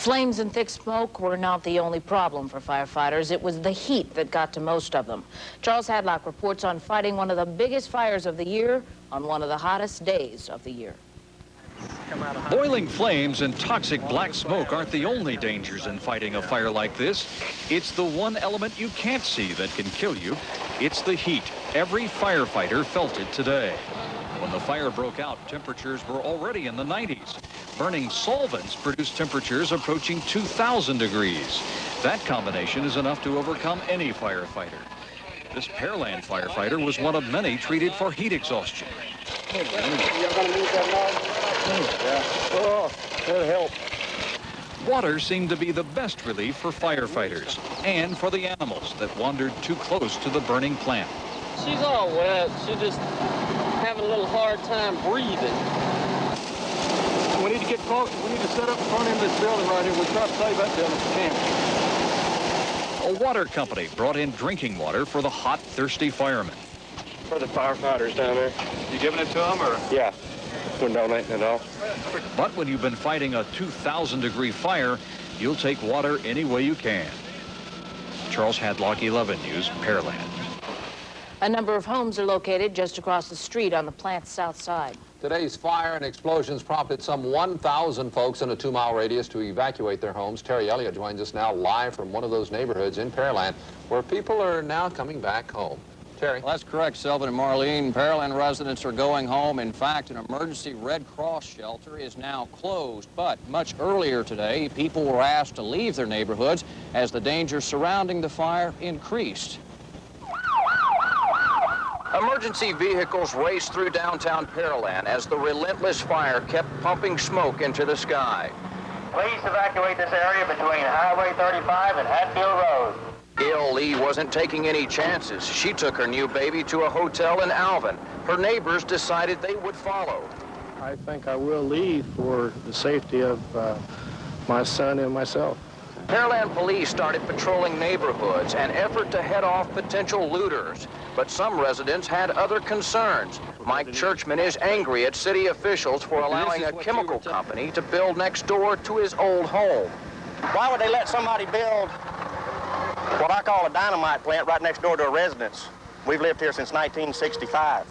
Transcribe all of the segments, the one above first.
Flames and thick smoke were not the only problem for firefighters. It was the heat that got to most of them. Charles Hadlock reports on fighting one of the biggest fires of the year on one of the hottest days of the year. Boiling flames and toxic black smoke aren't the only dangers in fighting a fire like this. It's the one element you can't see that can kill you. It's the heat. Every firefighter felt it today. When the fire broke out, temperatures were already in the 90s. Burning solvents produced temperatures approaching 2,000 degrees. That combination is enough to overcome any firefighter. This Pearland firefighter was one of many treated for heat exhaustion. Oh, that'll help. Water seemed to be the best relief for firefighters and for the animals that wandered too close to the burning plant. She's all wet. She's just having a little hard time breathing. We need to get close. We need to set up in front of this building right here. We'll try to save that building if we can. A water company brought in drinking water for the hot, thirsty firemen. For the firefighters down there. You giving it to them, or? Yeah, we're donating it all. But when you've been fighting a 2,000-degree fire, you'll take water any way you can. Charles Hadlock, 11 News, Pearland. A number of homes are located just across the street on the plant's south side. Today's fire and explosions prompted some 1,000 folks in a 2-mile radius to evacuate their homes. Terry Elliott joins us now live from one of those neighborhoods in Pearland where people are now coming back home. Terry. Well, that's correct, Sylvan and Marlene. Pearland residents are going home. In fact, an emergency Red Cross shelter is now closed. But much earlier today, people were asked to leave their neighborhoods as the dangers surrounding the fire increased. Emergency vehicles raced through downtown Pearland as the relentless fire kept pumping smoke into the sky. Please evacuate this area between Highway 35 and Hatfield Road. Gail Lee wasn't taking any chances. She took her new baby to a hotel in Alvin. Her neighbors decided they would follow. I think I will leave for the safety of my son and myself. Pearland police started patrolling neighborhoods, an effort to head off potential looters. But some residents had other concerns. Mike Churchman is angry at city officials for allowing a chemical company to build next door to his old home. Why would they let somebody build what I call a dynamite plant right next door to a residence? We've lived here since 1965.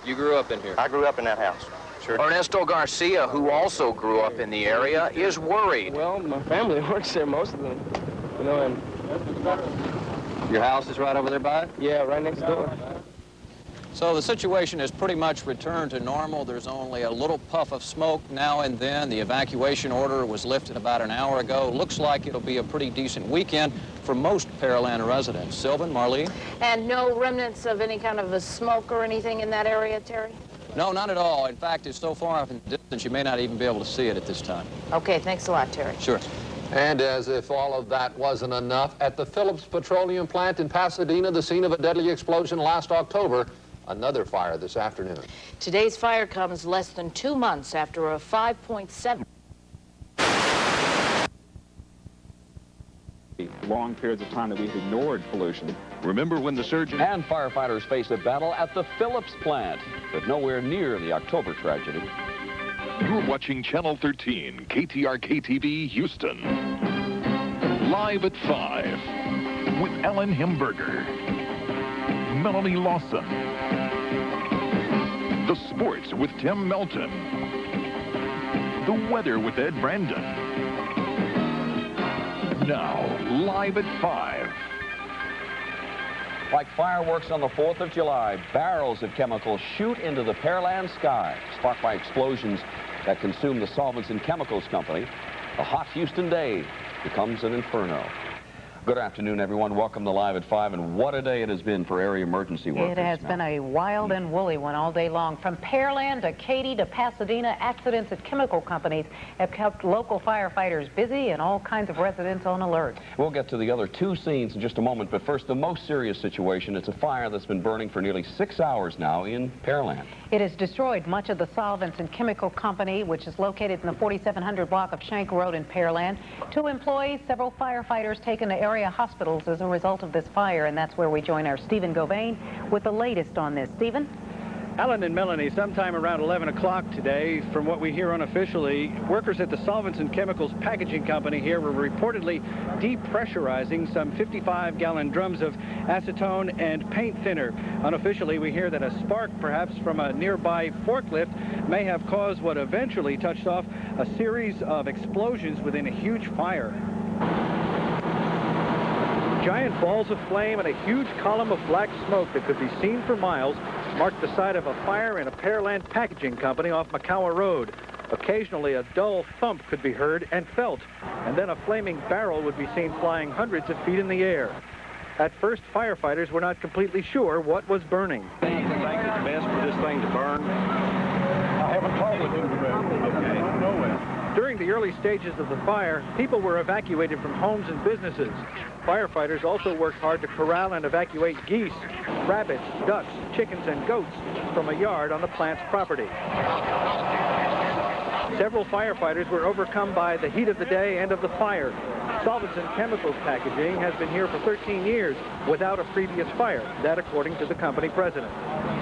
You grew up in here? I grew up in that house. Sure. Ernesto Garcia, who also grew up in the area, is worried. Well, my family works there, most of them. You know, and Your house is right over there by it? yeah, right next door. So the situation has pretty much returned to normal. There's only a little puff of smoke now and then. The evacuation order was lifted about an hour ago. Looks like it'll be a pretty decent weekend for most Pearland residents. Sylvan, Marlene? And no remnants of any kind of a smoke or anything in that area, Terry? No, not at all. In fact, it's so far off in the distance you may not even be able to see it at this time. Okay, thanks a lot, Terry. Sure. And as if all of that wasn't enough, at the Phillips Petroleum Plant in Pasadena, the scene of a deadly explosion last October, another fire this afternoon. Today's fire comes less than 2 months after a 5.7. Long periods of time that we've ignored pollution. Remember when the surgeon and firefighters face a battle at the Phillips plant, but nowhere near the October tragedy. You're watching Channel 13, KTRK-TV, Houston. Live at 5 with Alan Himberger, Melanie Lawson, the sports with Tim Melton, the weather with Ed Brandon. Now, live at 5. Like fireworks on the 4th of July, barrels of chemicals shoot into the Pearland sky, sparked by explosions that consume the Solvents and Chemicals Company. A hot Houston day becomes an inferno. Good afternoon, everyone. Welcome to Live at 5, and what a day it has been for area emergency workers. It has been a wild and woolly one all day long. From Pearland to Katy to Pasadena, accidents at chemical companies have kept local firefighters busy and all kinds of residents on alert. We'll get to the other 2 scenes in just a moment, but first, the most serious situation. It's a fire that's been burning for nearly 6 hours now in Pearland. It has destroyed much of the Solvents and Chemical Company, which is located in the 4700 block of Shank Road in Pearland. 2 employees, several firefighters taken to area hospitals as a result of this fire, and that's where we join our Stephen Govain with the latest on this. Stephen? Alan and Melanie, sometime around 11 o'clock today, from what we hear unofficially, workers at the Solvents and Chemicals packaging company here were reportedly depressurizing some 55-gallon drums of acetone and paint thinner. Unofficially, we hear that a spark, perhaps from a nearby forklift, may have caused what eventually touched off a series of explosions within a huge fire. Giant balls of flame and a huge column of black smoke that could be seen for miles marked the site of a fire in a Pearland packaging company off Macawa Road. Occasionally, a dull thump could be heard and felt, and then a flaming barrel would be seen flying hundreds of feet in the air. At first, firefighters were not completely sure what was burning. Do you think it's best for this thing to burn? I haven't talked with him about it. Okay. I don't know it. During the early stages of the fire, people were evacuated from homes and businesses. Firefighters also worked hard to corral and evacuate geese, rabbits, ducks, chickens, and goats from a yard on the plant's property. Several firefighters were overcome by the heat of the day and of the fire. Solvents and Chemicals Packaging has been here for 13 years without a previous fire, that according to the company president.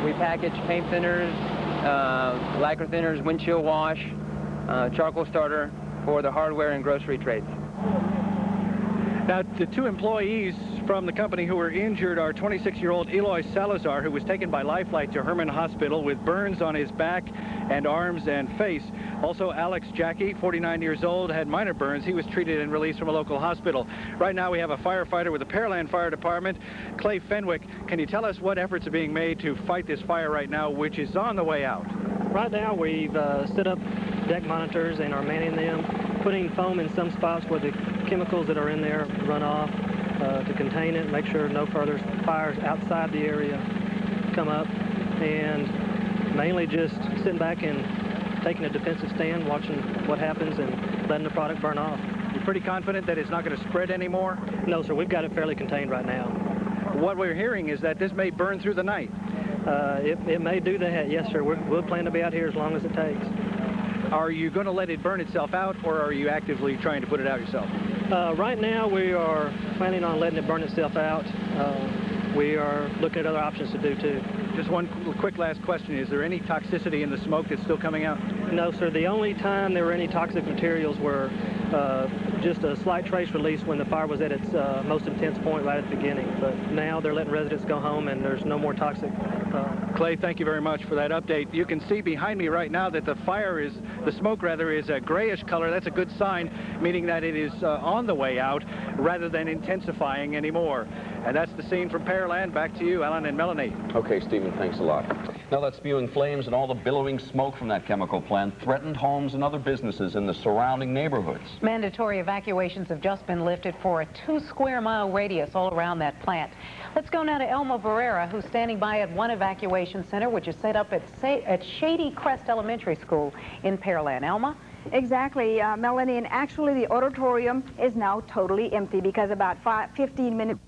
We package paint thinners, lacquer thinners, windshield wash, charcoal starter for the hardware and grocery trades. Now, the two employees from the company who were injured are 26-year-old Eloy Salazar, who was taken by Lifelight to Hermann Hospital with burns on his back and arms and face. Also, Alex Jackie, 49 years old, had minor burns. He was treated and released from a local hospital. Right now, we have a firefighter with the Pearland Fire Department, Clay Fenwick. Can you tell us what efforts are being made to fight this fire right now, which is on the way out? Right now, we've set up deck monitors and are manning them, putting foam in some spots where the chemicals that are in there run off to contain it, make sure no further fires outside the area come up, and mainly just sitting back and taking a defensive stand, watching what happens and letting the product burn off. You're pretty confident that it's not going to spread anymore? No, sir. We've got it fairly contained right now. What we're hearing is that this may burn through the night. It may do that, yes, sir. We'll plan to be out here as long as it takes. Are you going to let it burn itself out, or are you actively trying to put it out yourself? Right now, we are planning on letting it burn itself out. We are looking at other options to do, too. Just one quick last question. Is there any toxicity in the smoke that's still coming out? No, sir. The only time there were any toxic materials were just a slight trace release when the fire was at its most intense point right at the beginning. But now they're letting residents go home, and there's no more toxic. Clay, thank you very much for that update. You can see behind me right now that the smoke is a grayish color. That's a good sign, meaning that it is on the way out rather than intensifying anymore. And that's the scene from Pearland. Back to you, Alan and Melanie. Okay, Stephen, thanks a lot. Now that spewing flames and all the billowing smoke from that chemical plant threatened homes and other businesses in the surrounding neighborhoods. Mandatory evacuations have just been lifted for a 2-square-mile radius all around that plant. Let's go now to Elma Barrera, who's standing by at one evacuation center, which is set up at Shady Crest Elementary School in Pearland. Elma? Exactly, Melanie, and actually the auditorium is now totally empty because about 15 minutes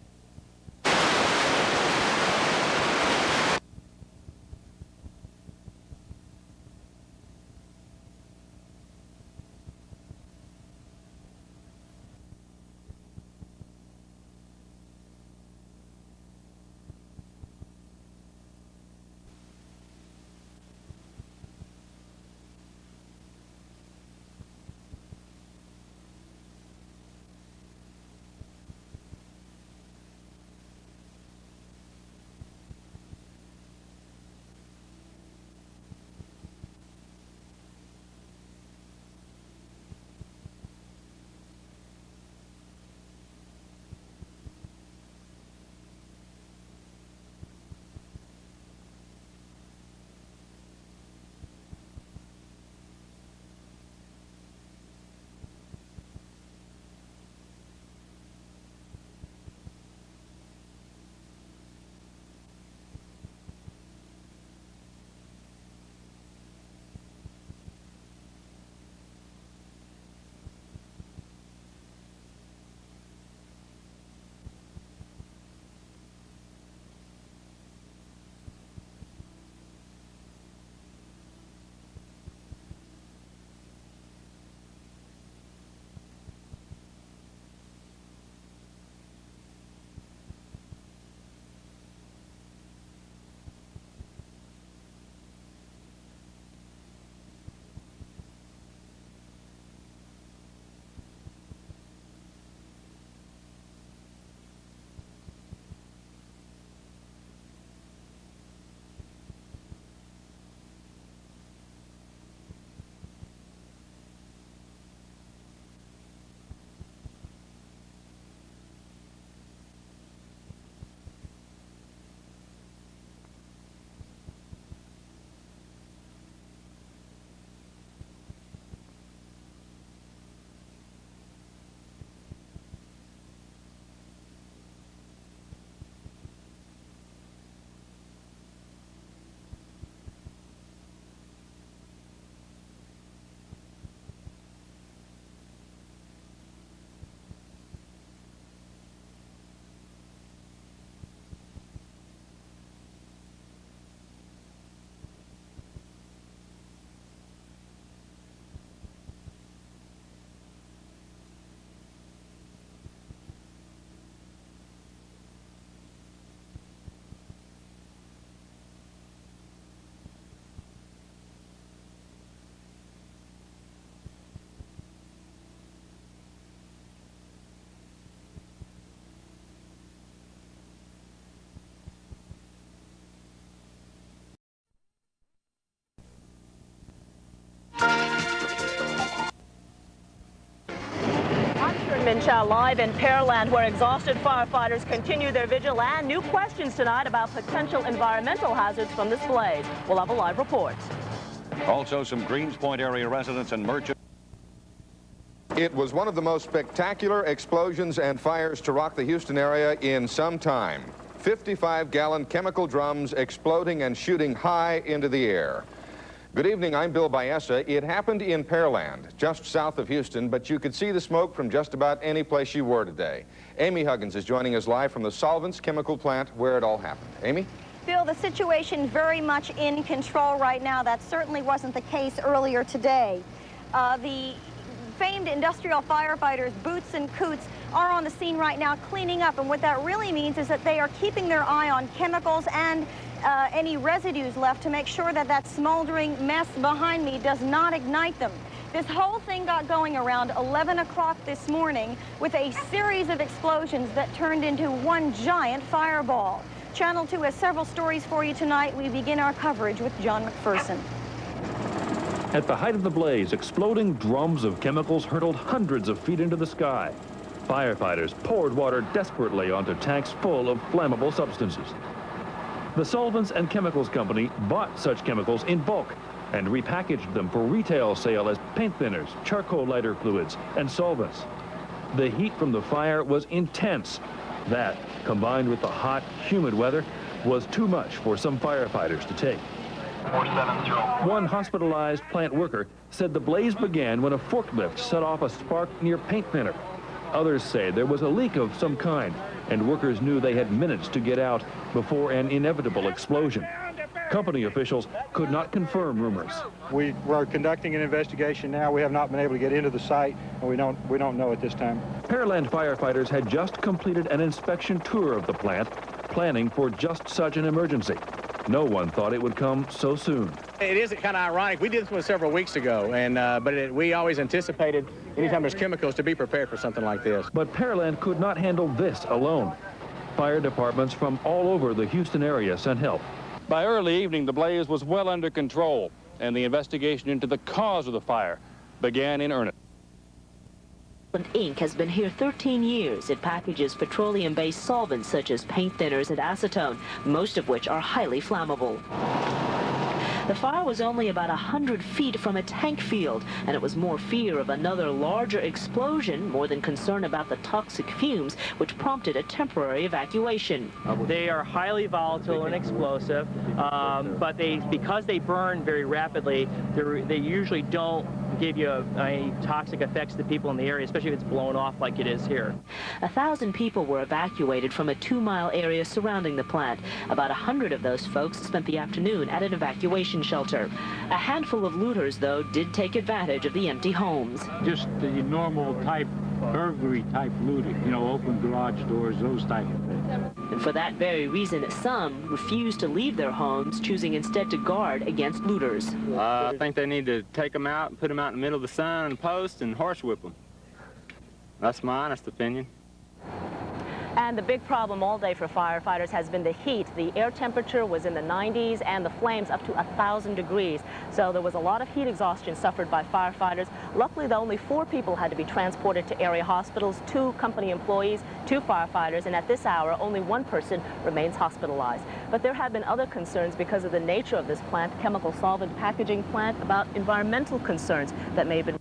Show live in Pearland, where exhausted firefighters continue their vigil, and new questions tonight about potential environmental hazards from this blaze. We'll have a live report. Also, some Greenspoint area residents and merchants. It was one of the most spectacular explosions and fires to rock the Houston area in some time. 55-gallon chemical drums exploding and shooting high into the air. Good evening, I'm Bill Baessa. It happened in Pearland, just south of Houston, but you could see the smoke from just about any place you were today. Amy Huggins is joining us live from the Solvents Chemical plant where it all happened. Amy? Bill, the situation very much in control right now. That certainly wasn't the case earlier today. The famed industrial firefighters, Boots and Coots, are on the scene right now cleaning up, and what that really means is that they are keeping their eye on chemicals and any residues left to make sure that that smoldering mess behind me does not ignite them. This whole thing got going around 11 o'clock this morning with a series of explosions that turned into one giant fireball. Channel 2 has several stories for you tonight. We begin our coverage with John McPherson. At the height of the blaze, exploding drums of chemicals hurtled hundreds of feet into the sky. Firefighters poured water desperately onto tanks full of flammable substances. The Solvents and Chemicals Company bought such chemicals in bulk and repackaged them for retail sale as paint thinners, charcoal lighter fluids, and solvents. The heat from the fire was intense. That, combined with the hot, humid weather, was too much for some firefighters to take. 470. One hospitalized plant worker said the blaze began when a forklift set off a spark near paint thinner. Others say there was a leak of some kind, and workers knew they had minutes to get out before an inevitable explosion. Company officials could not confirm rumors. We are conducting an investigation now. We have not been able to get into the site, and we don't know at this time. Pearland firefighters had just completed an inspection tour of the plant, planning for just such an emergency. No one thought it would come so soon. It is kind of ironic. We did this one several weeks ago, and we always anticipated anytime there's chemicals to be prepared for something like this. But Pearland could not handle this alone. Fire departments from all over the Houston area sent help. By early evening, the blaze was well under control, and the investigation into the cause of the fire began in earnest. Inc. has been here 13 years. It packages petroleum-based solvents such as paint thinners and acetone, most of which are highly flammable. The fire was only about 100 feet from a tank field, and it was more fear of another larger explosion more than concern about the toxic fumes, which prompted a temporary evacuation. They are highly volatile and explosive, but because they burn very rapidly, they usually don't give you any toxic effects to people in the area, especially if it's blown off like it is here. 1,000 people were evacuated from a 2-mile area surrounding the plant. About 100 of those folks spent the afternoon at an evacuation shelter. A handful of looters, though, did take advantage of the empty homes. Just the normal type, burglary type looting, you know, open garage doors, those type of things. And for that very reason, some refused to leave their homes, choosing instead to guard against looters. I think they need to take them out and put them out in the middle of the sun and post and horsewhip them. That's my honest opinion. And the big problem all day for firefighters has been the heat. The air temperature was in the 90s and the flames up to 1,000 degrees. So there was a lot of heat exhaustion suffered by firefighters. Luckily, though, only 4 people had to be transported to area hospitals, 2 company employees, 2 firefighters, and at this hour, only 1 person remains hospitalized. But there have been other concerns because of the nature of this plant, chemical solvent packaging plant, about environmental concerns that may have been.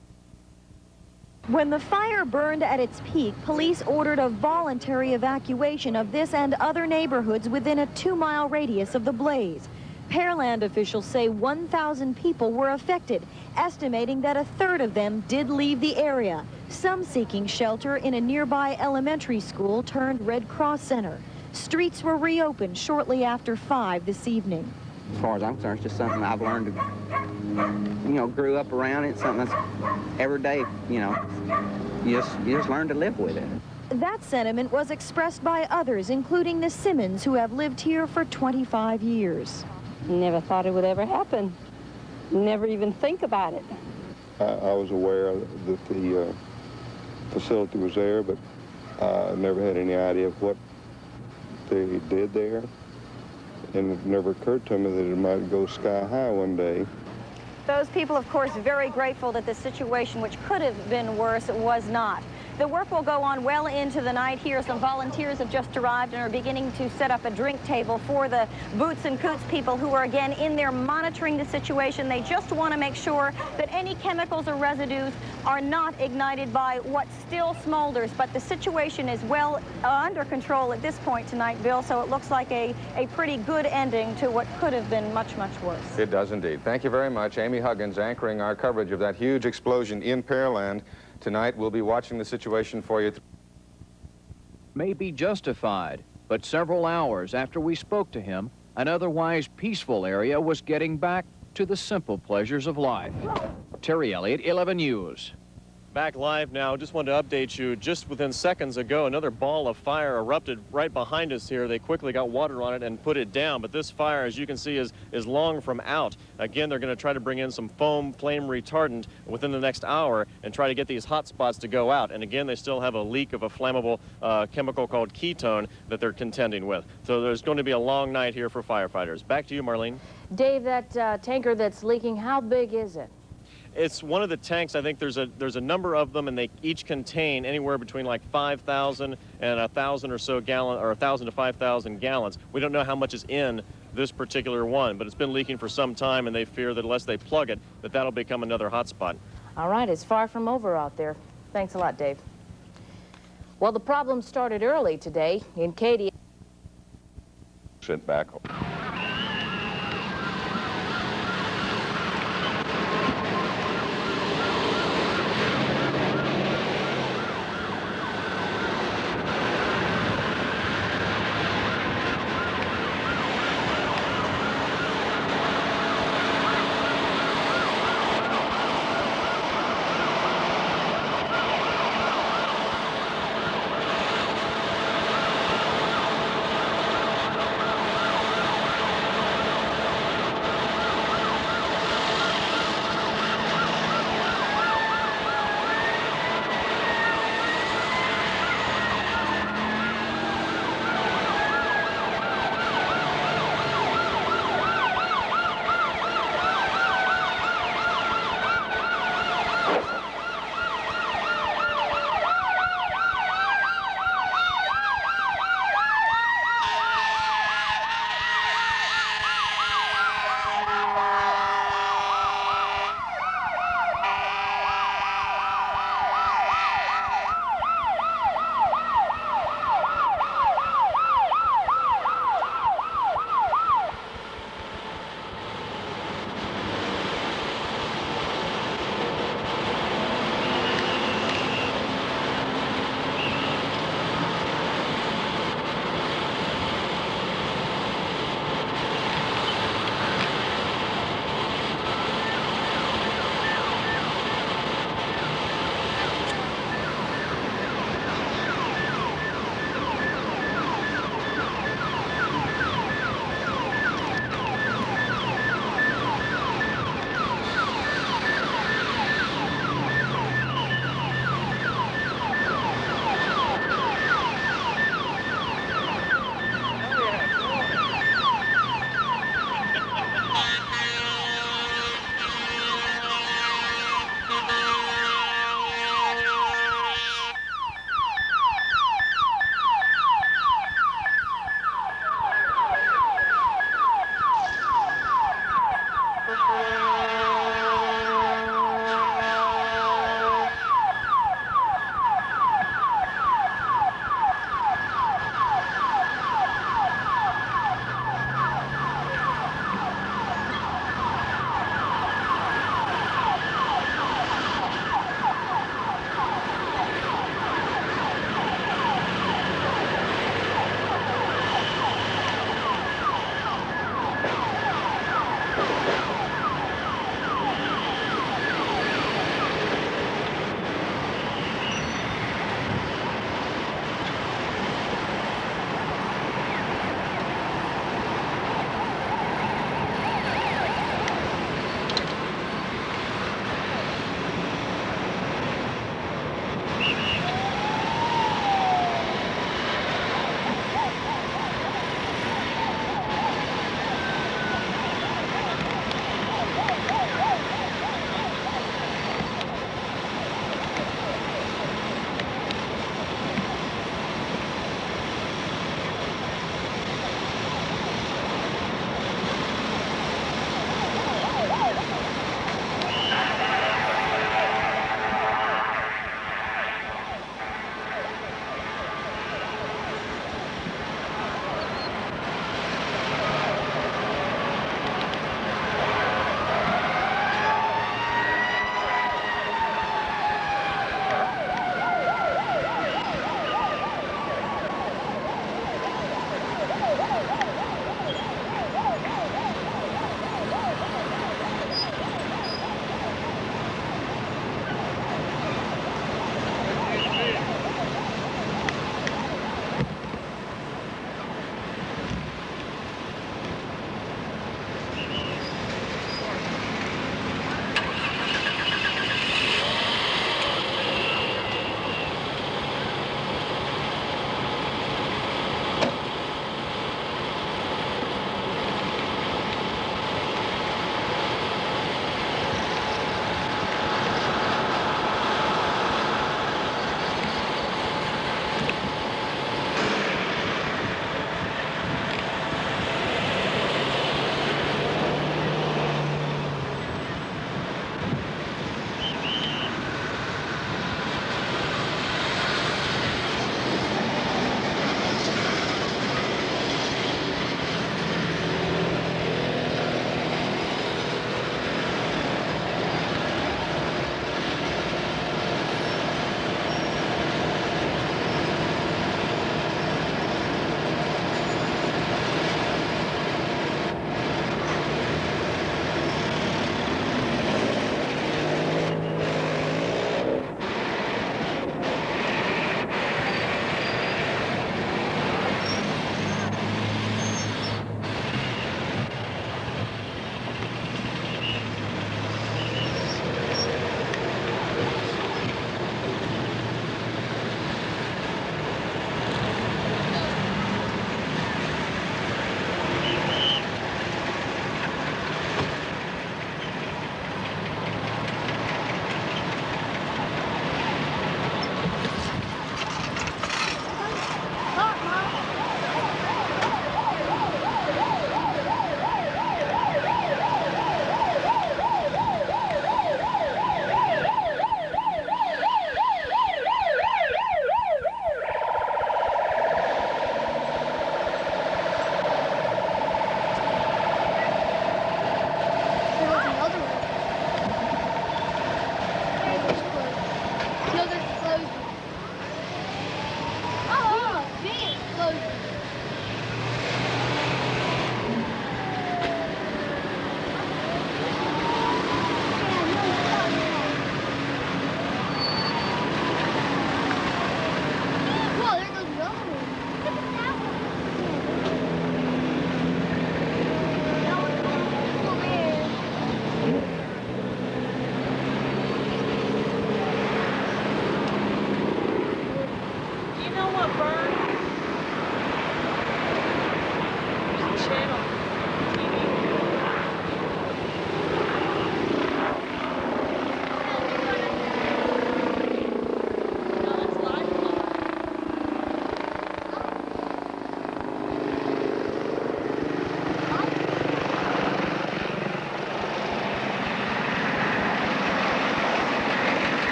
When the fire burned at its peak, police ordered a voluntary evacuation of this and other neighborhoods within a 2-mile radius of the blaze. Pearland officials say 1,000 people were affected, estimating that 1/3 of them did leave the area, some seeking shelter in a nearby elementary school turned Red Cross Center. Streets were reopened shortly after 5 this evening. As far as I'm concerned, it's just something I've learned to, you know, grew up around it, something that's every day, you know, you just learn to live with it. That sentiment was expressed by others, including the Simmons, who have lived here for 25 years. Never thought it would ever happen. Never even think about it. I was aware that the facility was there, but I never had any idea of what they did there. And it never occurred to me that it might go sky high one day. Those people, of course, very grateful that the situation, which could have been worse, was not. The work will go on well into the night here. Some volunteers have just arrived and are beginning to set up a drink table for the Boots and Coots people who are again in there monitoring the situation. They just want to make sure that any chemicals or residues are not ignited by what still smolders. But the situation is well under control at this point tonight, Bill, so it looks like a pretty good ending to what could have been much, much worse. It does indeed. Thank you very much. Amy Huggins anchoring our coverage of that huge explosion in Pearland. Tonight, we'll be watching the situation for you. May be justified, but several hours after we spoke to him, an otherwise peaceful area was getting back to the simple pleasures of life. Terry Elliott, 11 News. Back live now. Just wanted to update you. Just within seconds ago, another ball of fire erupted right behind us here. They quickly got water on it and put it down. But this fire, as you can see, is long from out. Again, they're going to try to bring in some foam flame retardant within the next hour and try to get these hot spots to go out. And again, they still have a leak of a flammable chemical called ketone that they're contending with. So there's going to be a long night here for firefighters. Back to you, Marlene. Dave, that tanker that's leaking, how big is it? It's one of the tanks. I think there's a number of them, and they each contain anywhere between like 5,000 and 1,000 or so gallon, or 1,000 to 5,000 gallons. We don't know how much is in this particular one, but it's been leaking for some time, and they fear that unless they plug it, that'll become another hot spot. All right, it's far from over out there. Thanks a lot, Dave. Well, the problem started early today in Katy. Sit back.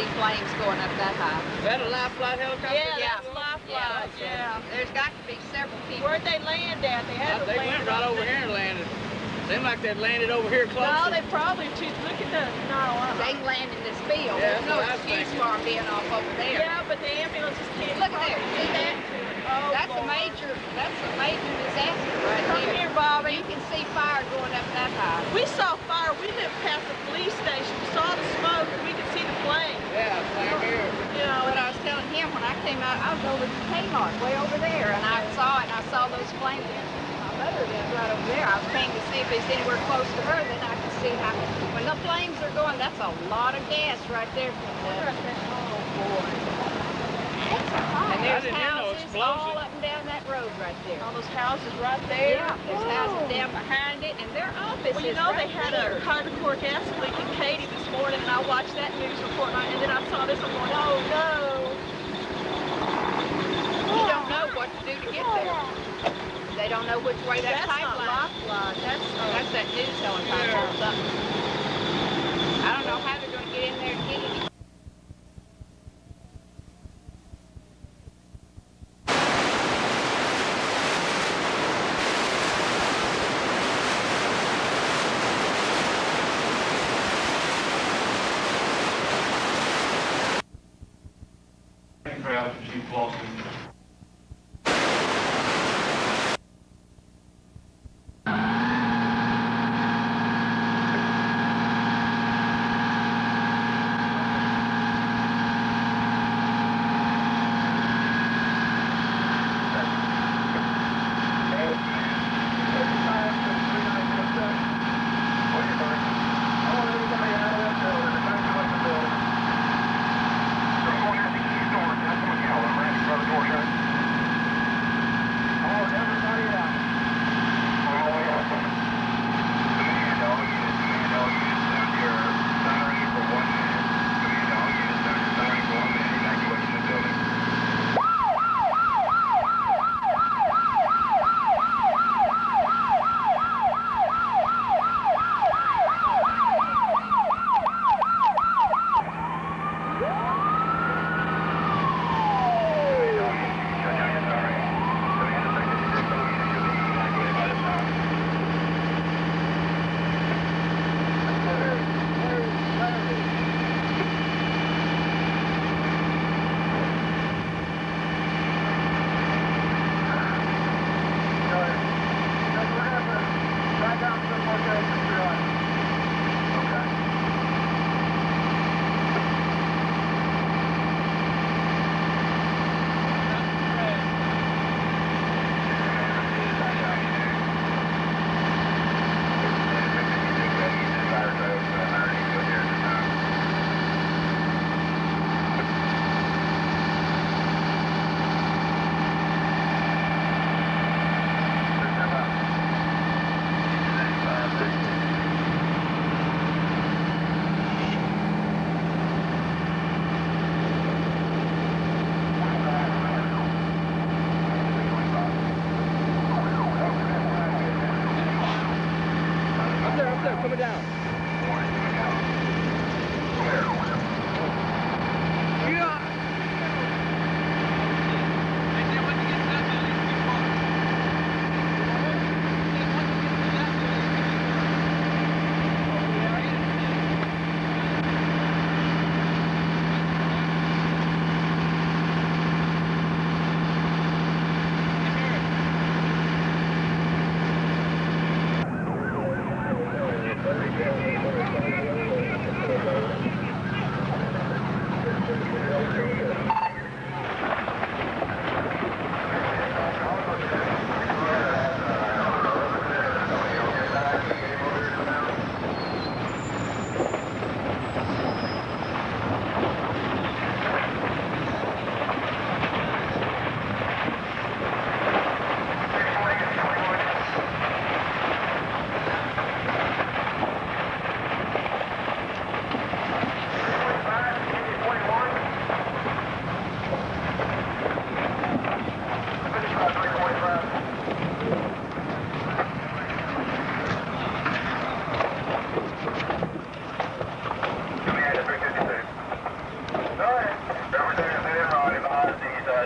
see flames going up that high. Is that a life flight helicopter? Yeah, that's life flight. Yeah. There's got to be several people. Where'd they land at? They had to They land went right over here and landed. Seemed like they'd landed over here close. No, they probably just look at the. No, they land in this field. Yeah, There's no that's what I was excuse thinking. for them being off over there. Yeah, but the ambulances can't. Look at there. See that? Oh, That's a major disaster right Come there. here, Bobby. You can see fire going up that high. We saw fire. We lived past the police station. We saw the smoke, and we could see the flame. Yeah, flame here. You know, what I was telling him when I came out, I was over at Kmart, way over there, and I saw it, and I saw those flames. My mother is right over there. I was trying to see if it's anywhere close to her, then I could see how. When the flames are going, that's a lot of gas right there. Oh, boy. And there's houses all up and down that road right there. All those houses right there. Yeah, there's houses down behind it, and their offices. Well, you know, right they had there. a hydrochloric acid leak in Katy this morning, and I watched that news report, and then I saw this, I'm going, oh, no. You don't know what to do to get there. They don't know which way that pipeline. That's that news helicopter or something. I don't know how they're going to get in there and get it.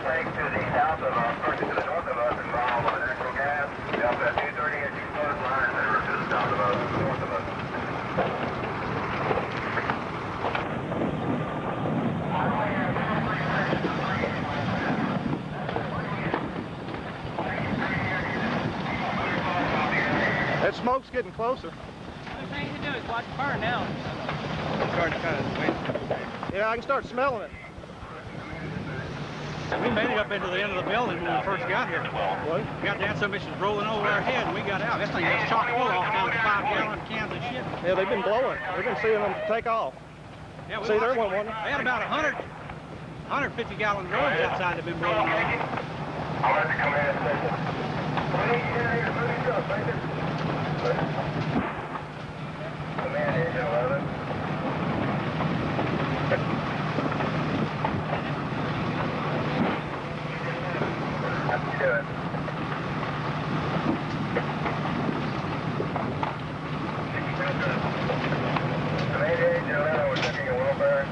tank to the south of us, or to the north of us, involved with natural gas. We also have 2 30-inch exposed lines that are to the south of us and the north of us. That smoke's getting closer. The thing to do is watch it burn now. Yeah, I can start smelling it. We made it up into the end of the building when we first got here. What? We got down, some bitches rolling over our head, and we got out. This thing was chock full off down to 5-gallon cans of shit. Yeah, they've been blowing. We've been seeing them take off. Yeah, See, there went one. They had about 150-gallon drums outside that have been blowing on. I'll let the command station. Command engine 11. Let's do it. Command engine 11, we're checking your welfare.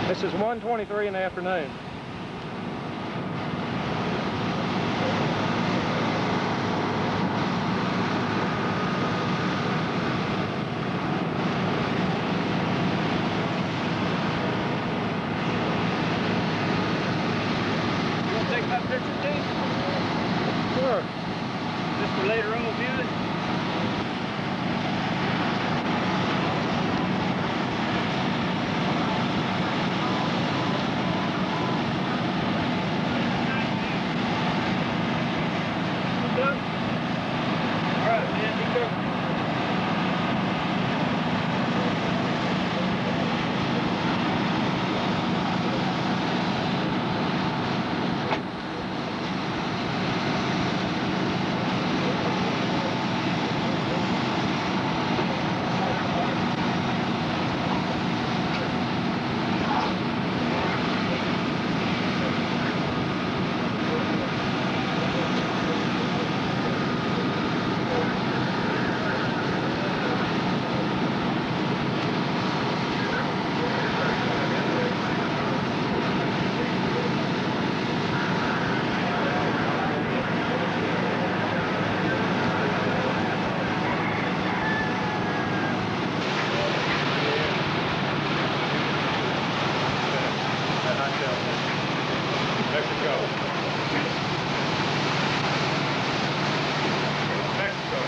This is 1:23 in the afternoon. You want to take my picture, Steve? Sure. Just for later on viewing? Mexico. Mexico.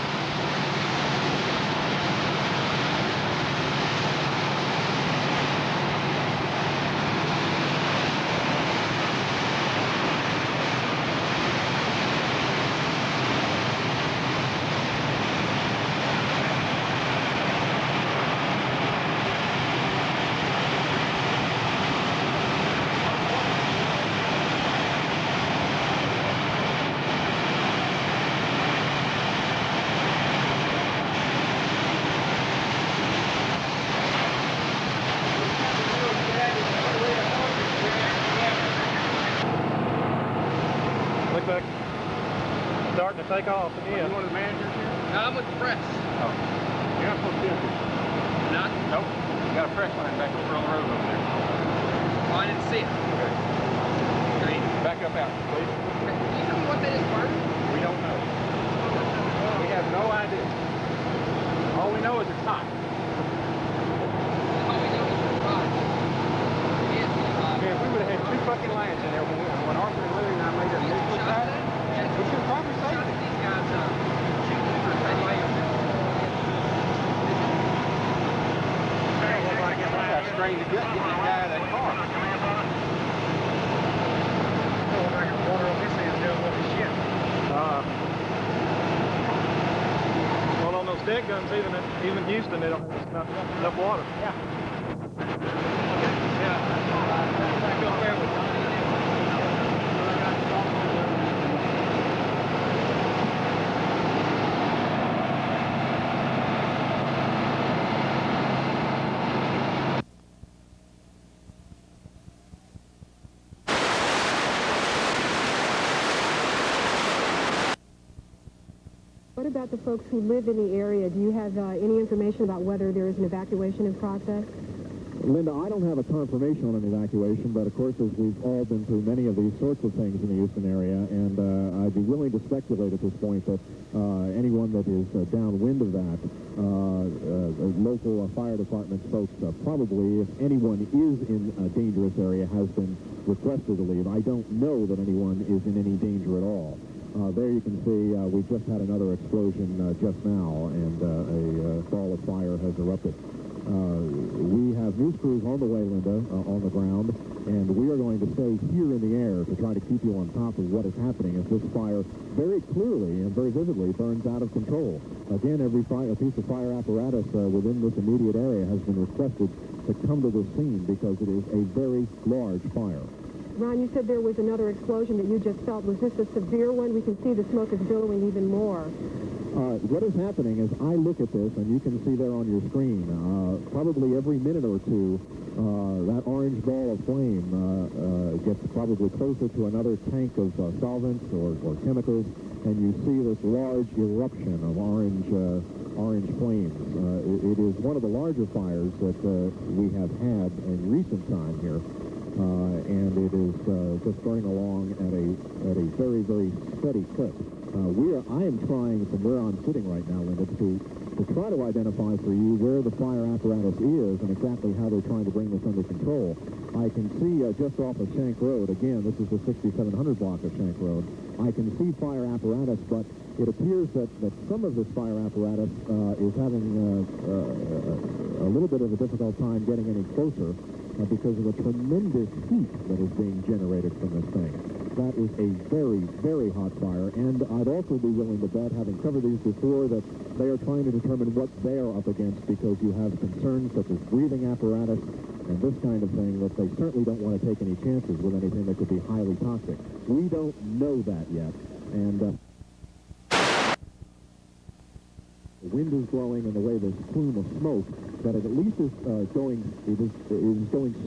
Looks like starting to take off again. You one of the managers here? No, I'm with the press. Oh. You're not supposed to be up here. Not? Nope. You got a press line back over on the road over there. Oh, I didn't see it. Okay. Great. Back up out, please. Can you tell me what that is, Bert? We don't know. We have no idea. All we know is it's hot. All we know is it's hot. It is hot. Yeah, if we would have had 2 fucking lines in there when Arthur and Louie and I made our initial shot, we should probably say that these guys shooting for red light. That's strained to gut getting that guy out of that car. Water on this end doing what the shit. Well, on those dead guns, even Houston, they don't have enough water. Yeah. Back up there with Donnie. What about the folks who live in the area? Do you have any information about whether there is an evacuation in process? Linda, I don't have a confirmation on an evacuation, but of course, as we've all been through many of these sorts of things in the Houston area, and I'd be willing to speculate at this point that anyone that is downwind of that, local fire department folks probably, if anyone is in a dangerous area, has been requested to leave. I don't know that anyone is in any danger at all. There you can see we just had another explosion just now, and a ball of fire has erupted. We have news crews on the way, Linda, on the ground, and we are going to stay here in the air to try to keep you on top of what is happening as this fire very clearly and very vividly burns out of control. Again, every piece of fire apparatus within this immediate area has been requested to come to the scene because it is a very large fire. Ron, you said there was another explosion that you just felt. Was this a severe one? We can see the smoke is billowing even more. What is happening is I look at this, and you can see there on your screen, probably every minute or two, that orange ball of flame gets probably closer to another tank of solvents or chemicals, and you see this large eruption of orange flames. It is one of the larger fires that we have had in recent time here. And it is just burning along at a very, very steady clip. I am trying from where I'm sitting right now, Linda, to try to identify for you where the fire apparatus is and exactly how they're trying to bring this under control. I can see just off of Shank Road, again, this is the 6700 block of Shank Road, I can see fire apparatus, but it appears that some of this fire apparatus is having a little bit of a difficult time getting any closer because of the tremendous heat that is being generated from this thing. That is a very, very hot fire, and I'd also be willing to bet, having covered these before, that they are trying to determine what they are up against because you have concerns such as breathing apparatus and this kind of thing that they certainly don't want to take any chances with anything that could be highly toxic. We don't know that yet, and the wind is blowing and the way this plume of smoke that it at least is going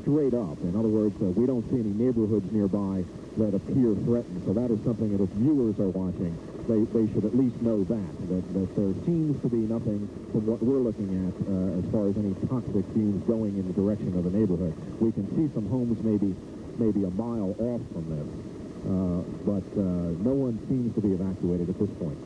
straight up. In other words, we don't see any neighborhoods nearby that appear threatened. So that is something that if viewers are watching, they should at least know that there seems to be nothing from what we're looking at as far as any toxic fumes going in the direction of the neighborhood. We can see some homes maybe a mile off from this, but no one seems to be evacuated at this point.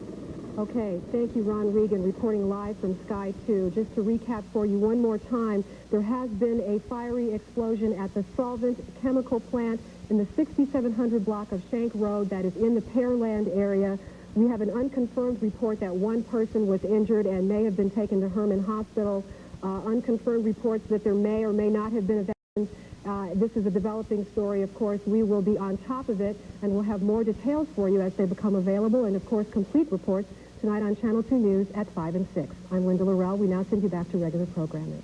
Okay, thank you, Ron Regan, reporting live from Sky 2. Just to recap for you one more time, there has been a fiery explosion at the Solvents Chemical plant in the 6700 block of Shank Road that is in the Pearland area. We have an unconfirmed report that one person was injured and may have been taken to Hermann Hospital. Unconfirmed reports that there may or may not have been evacuations. This is a developing story, of course. We will be on top of it, and we'll have more details for you as they become available, and, of course, complete reports tonight on Channel 2 News at 5 and 6. I'm Linda Laurel. We now send you back to regular programming.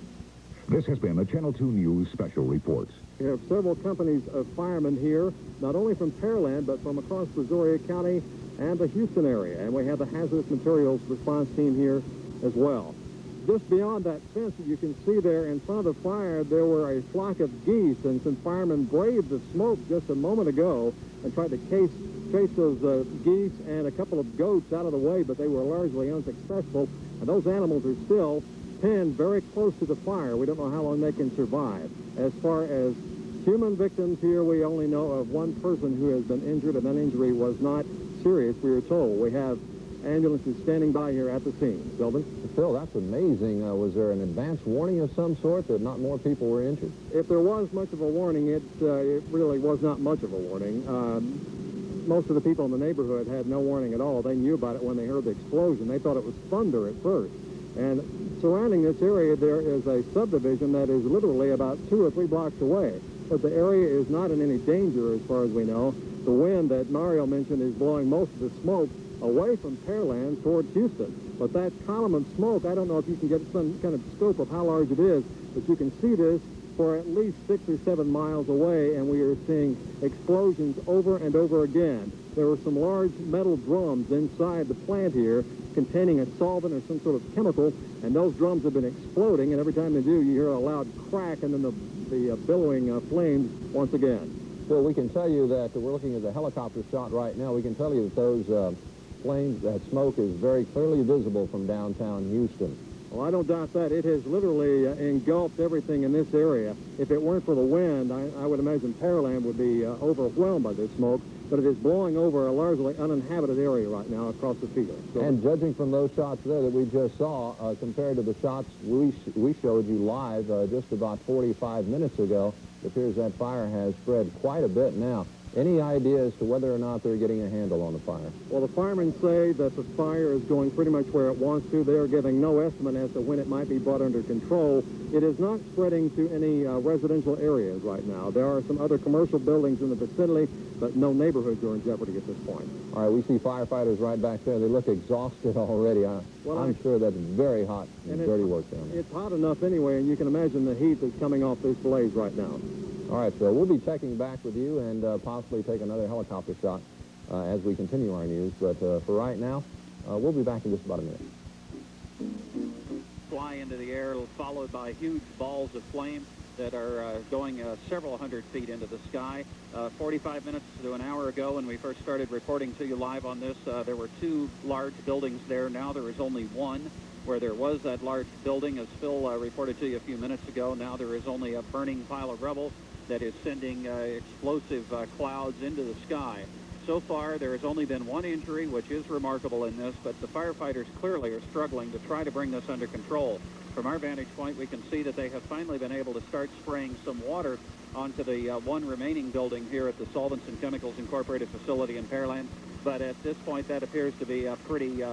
This has been the Channel 2 News Special Report. We have several companies of firemen here, not only from Pearland, but from across Brazoria County and the Houston area. And we have the hazardous materials response team here as well. Just beyond that fence that you can see there in front of the fire, there were a flock of geese, and some firemen braved the smoke just a moment ago and tried to chase those geese and a couple of goats out of the way, but they were largely unsuccessful. And those animals are still pinned very close to the fire. We don't know how long they can survive. As far as human victims here, we only know of one person who has been injured, and that injury was not serious, we were told. We have ambulances standing by here at the scene. Sylvan? Phil, that's amazing. Was there an advance warning of some sort that not more people were injured? If there was much of a warning, it really was not much of a warning. Most of the people in the neighborhood had no warning at all. They knew about it when they heard the explosion. They thought it was thunder at first. And surrounding this area, there is a subdivision that is literally about 2 or 3 blocks away. But the area is not in any danger as far as we know. The wind that Mario mentioned is blowing most of the smoke away from Pearland towards Houston. But that column of smoke, I don't know if you can get some kind of scope of how large it is, but you can see this for at least 6 or 7 miles away, and we are seeing explosions over and over again. There were some large metal drums inside the plant here containing a solvent or some sort of chemical, and those drums have been exploding, and every time they do, you hear a loud crack and then the billowing flames once again. Well, we can tell you that we're looking at the helicopter shot right now. We can tell you that those flames, that smoke is very clearly visible from downtown Houston. Well, I don't doubt that. It has literally engulfed everything in this area. If it weren't for the wind, I would imagine Pearland would be overwhelmed by this smoke, but it is blowing over a largely uninhabited area right now across the field. So, and judging from those shots there that we just saw, compared to the shots we showed you live just about 45 minutes ago, it appears that fire has spread quite a bit now. Any idea as to whether or not they're getting a handle on the fire? Well, the firemen say that the fire is going pretty much where it wants to. They are giving no estimate as to when it might be brought under control. It is not spreading to any residential areas right now. There are some other commercial buildings in the vicinity, but no neighborhoods are in jeopardy at this point. All right, we see firefighters right back there. They look exhausted already. I'm sure that's very hot and dirty work down there. It's hot enough anyway, and you can imagine the heat that's coming off this blaze right now. All right, so we'll be checking back with you and possibly take another helicopter shot as we continue our news. But for right now, we'll be back in just about a minute. Fly into the air, followed by huge balls of flame that are going several hundred feet into the sky. 45 minutes to an hour ago, when we first started reporting to you live on this, there were 2 large buildings there. Now there is only one. Where there was that large building, as Phil reported to you a few minutes ago, now there is only a burning pile of rubble that is sending explosive clouds into the sky. So far, there has only been one injury, which is remarkable in this, but the firefighters clearly are struggling to try to bring this under control. From our vantage point, we can see that they have finally been able to start spraying some water onto the one remaining building here at the Solvents and Chemicals Incorporated facility in Pearland. But at this point, that appears to be a pretty,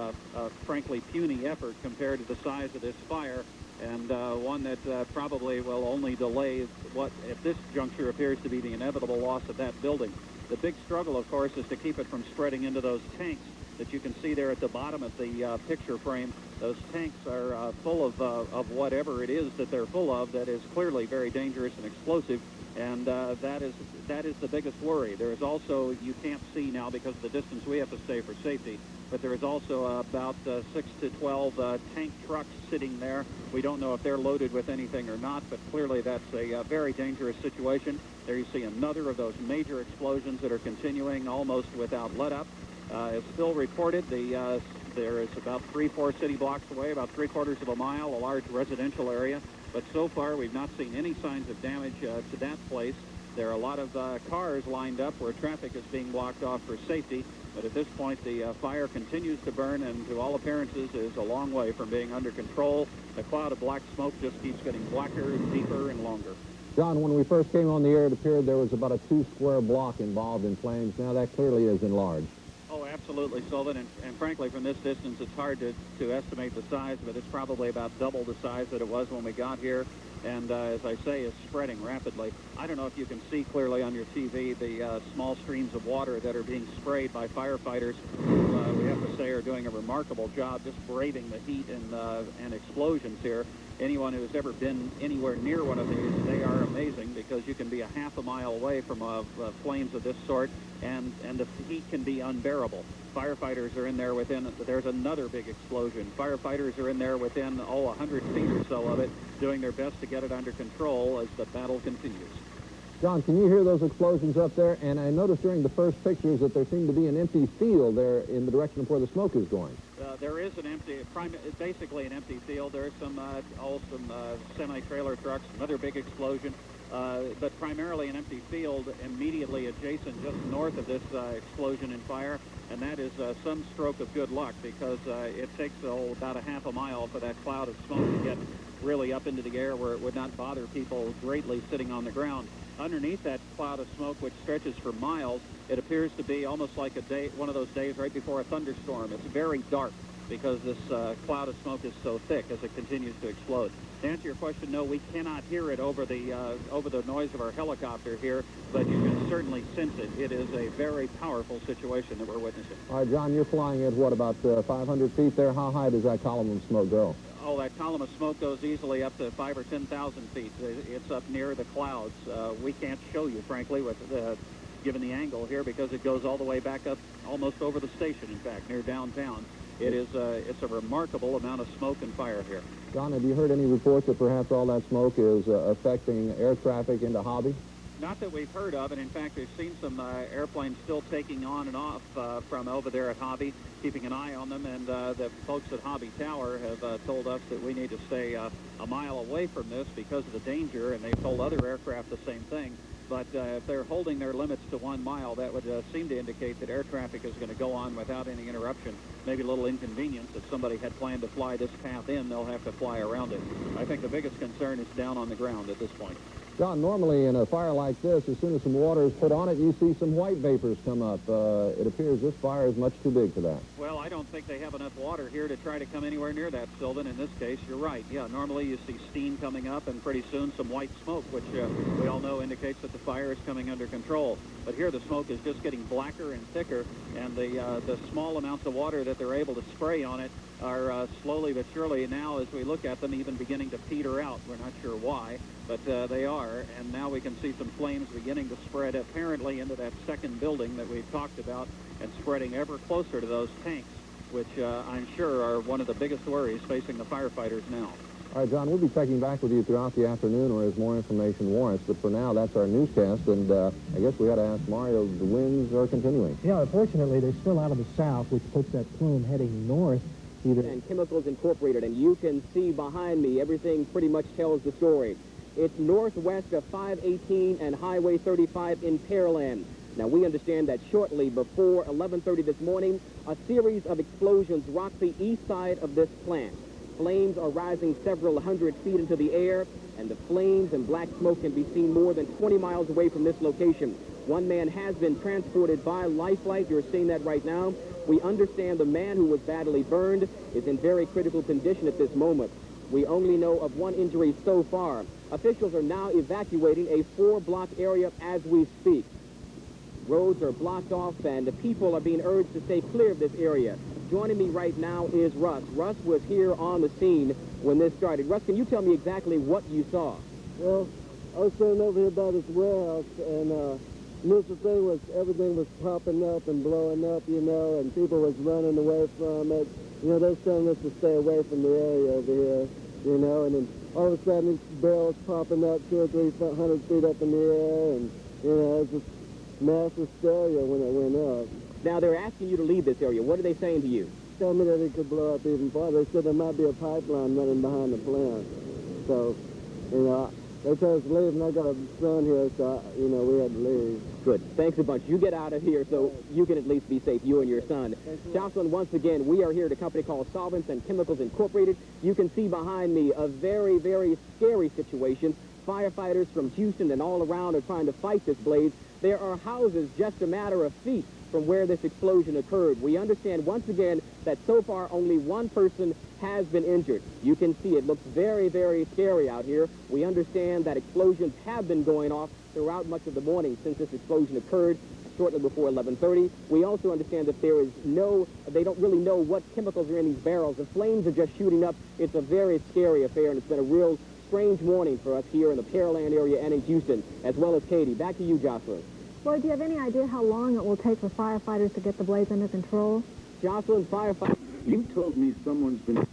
frankly, puny effort compared to the size of this fire, and one that probably will only delay what, at this juncture, appears to be the inevitable loss of that building. The big struggle, of course, is to keep it from spreading into those tanks that you can see there at the bottom of the picture frame. Those tanks are full of whatever it is that they're full of that is clearly very dangerous and explosive. And that is the biggest worry. There is also, you can't see now because of the distance we have to stay for safety, but there is also about 6 to 12 tank trucks sitting there. We don't know if they're loaded with anything or not, but clearly that's a very dangerous situation. There you see another of those major explosions that are continuing almost without let-up. As Phil reported, there is about 3-4 city blocks away, about 3/4 of a mile, a large residential area. But so far, we've not seen any signs of damage to that place. There are a lot of cars lined up where traffic is being blocked off for safety. But at this point, the fire continues to burn, and to all appearances is a long way from being under control. The cloud of black smoke just keeps getting blacker, deeper, and longer. John, when we first came on the air, it appeared there was about a 2-square block involved in flames. Now that clearly is enlarged. Oh, absolutely, Sullivan, and frankly, from this distance, it's hard to estimate the size, but it's probably about double the size that it was when we got here, and as I say, is spreading rapidly. I don't know if you can see clearly on your TV the small streams of water that are being sprayed by firefighters, who we have to say are doing a remarkable job just braving the heat and explosions here. Anyone who's ever been anywhere near one of these, they are amazing, because you can be a half a mile away from flames of this sort, and the heat can be unbearable. Firefighters are in there within, there's another big explosion. Firefighters are in there within, 100 feet or so of it, doing their best to get it under control as the battle continues. John, can you hear those explosions up there? And I noticed during the first pictures that there seemed to be an empty field there in the direction of where the smoke is going. There is an basically an empty field. There's some semi-trailer trucks, another big explosion, but primarily an empty field immediately adjacent, just north of this explosion and fire, and that is some stroke of good luck, because it takes about a half a mile for that cloud of smoke to get really up into the air where it would not bother people greatly sitting on the ground. Underneath that cloud of smoke, which stretches for miles, it appears to be almost like one of those days right before a thunderstorm. It's very dark because this cloud of smoke is so thick as it continues to explode. To answer your question, no, we cannot hear it over the noise of our helicopter here, but you can certainly sense it. It is a very powerful situation that we're witnessing. All right, John, you're flying at, what, about 500 feet there? How high does that column of smoke go? Oh, that column of smoke goes easily up to 5,000 or 10,000 feet. It's up near the clouds. We can't show you, frankly, given the angle here, because it goes all the way back up almost over the station, in fact, near downtown. It's a remarkable amount of smoke and fire here. John, have you heard any reports that perhaps all that smoke is affecting air traffic into Hobby? Not that we've heard of, and in fact, we've seen some airplanes still taking on and off from over there at Hobby, keeping an eye on them, and the folks at Hobby Tower have told us that we need to stay a mile away from this because of the danger, and they've told other aircraft the same thing. But if they're holding their limits to 1 mile, that would seem to indicate that air traffic is going to go on without any interruption. Maybe a little inconvenience. If somebody had planned to fly this path in, they'll have to fly around it. I think the biggest concern is down on the ground at this point. John, normally in a fire like this, as soon as some water is put on it, you see some white vapors come up. It appears this fire is much too big for that. Well, I don't think they have enough water here to try to come anywhere near that, Sylvan. In this case, you're right. Yeah, normally you see steam coming up and pretty soon some white smoke, which we all know indicates that the fire is coming under control. But here the smoke is just getting blacker and thicker, and the small amounts of water that they're able to spray on it are slowly but surely now, as we look at them, even beginning to peter out. We're not sure why, but they are, and now we can see some flames beginning to spread apparently into that second building that we've talked about, and spreading ever closer to those tanks, which I'm sure are one of the biggest worries facing the firefighters now. All right, John, we'll be checking back with you throughout the afternoon or as more information warrants, but for now, that's our newscast, and I guess we got to ask Mario, the winds are continuing. Yeah, unfortunately, they're still out of the south, which puts that plume heading north. And Chemicals Incorporated, and you can see behind me, everything pretty much tells the story. It's northwest of 518 and Highway 35 in Pearland. Now, we understand that shortly before 11:30 this morning, a series of explosions rocked the east side of this plant. Flames are rising several hundred feet into the air, and the flames and black smoke can be seen more than 20 miles away from this location. One man has been transported by Lifeline. You're seeing that right now. We understand the man who was badly burned is in very critical condition at this moment. We only know of one injury so far. Officials are now evacuating a 4-block area as we speak. Roads are blocked off, and the people are being urged to stay clear of this area. Joining me right now is Russ. Russ was here on the scene when this started. Russ, can you tell me exactly what you saw? Well, I was standing over here by this warehouse, and initial thing was everything was popping up and blowing up, you know, and people was running away from it. You know, they're telling us to stay away from the area over here, you know, and then all of a sudden barrels popping up 200 or 300 feet up in the air, and, you know, it was just mass hysteria when it went up. Now, they're asking you to leave this area. What are they saying to you? Tell me that it could blow up even farther. They said there might be a pipeline running behind the plant. So, you know, They told us to leave, and I got a son here, so, you know, we had to leave. Good. Thanks a bunch. You get out of here so you can at least be safe, you and your son. Jocelyn, once again, we are here at a company called Solvents and Chemicals Incorporated. You can see behind me a very, very scary situation. Firefighters from Houston and all around are trying to fight this blaze. There are houses just a matter of feet from where this explosion occurred. We understand once again that so far only one person has been injured. You can see it looks very, very scary out here. We understand that explosions have been going off throughout much of the morning since this explosion occurred shortly before 11:30. We also understand that there is they don't really know what chemicals are in these barrels. The flames are just shooting up. It's a very scary affair, and it's been a real strange morning for us here in the Pearland area and in Houston, as well as Katie. Back to you, Jocelyn. Well, do you have any idea how long it will take for firefighters to get the blaze under control? Jocelyn, firefighters. You told me someone's been...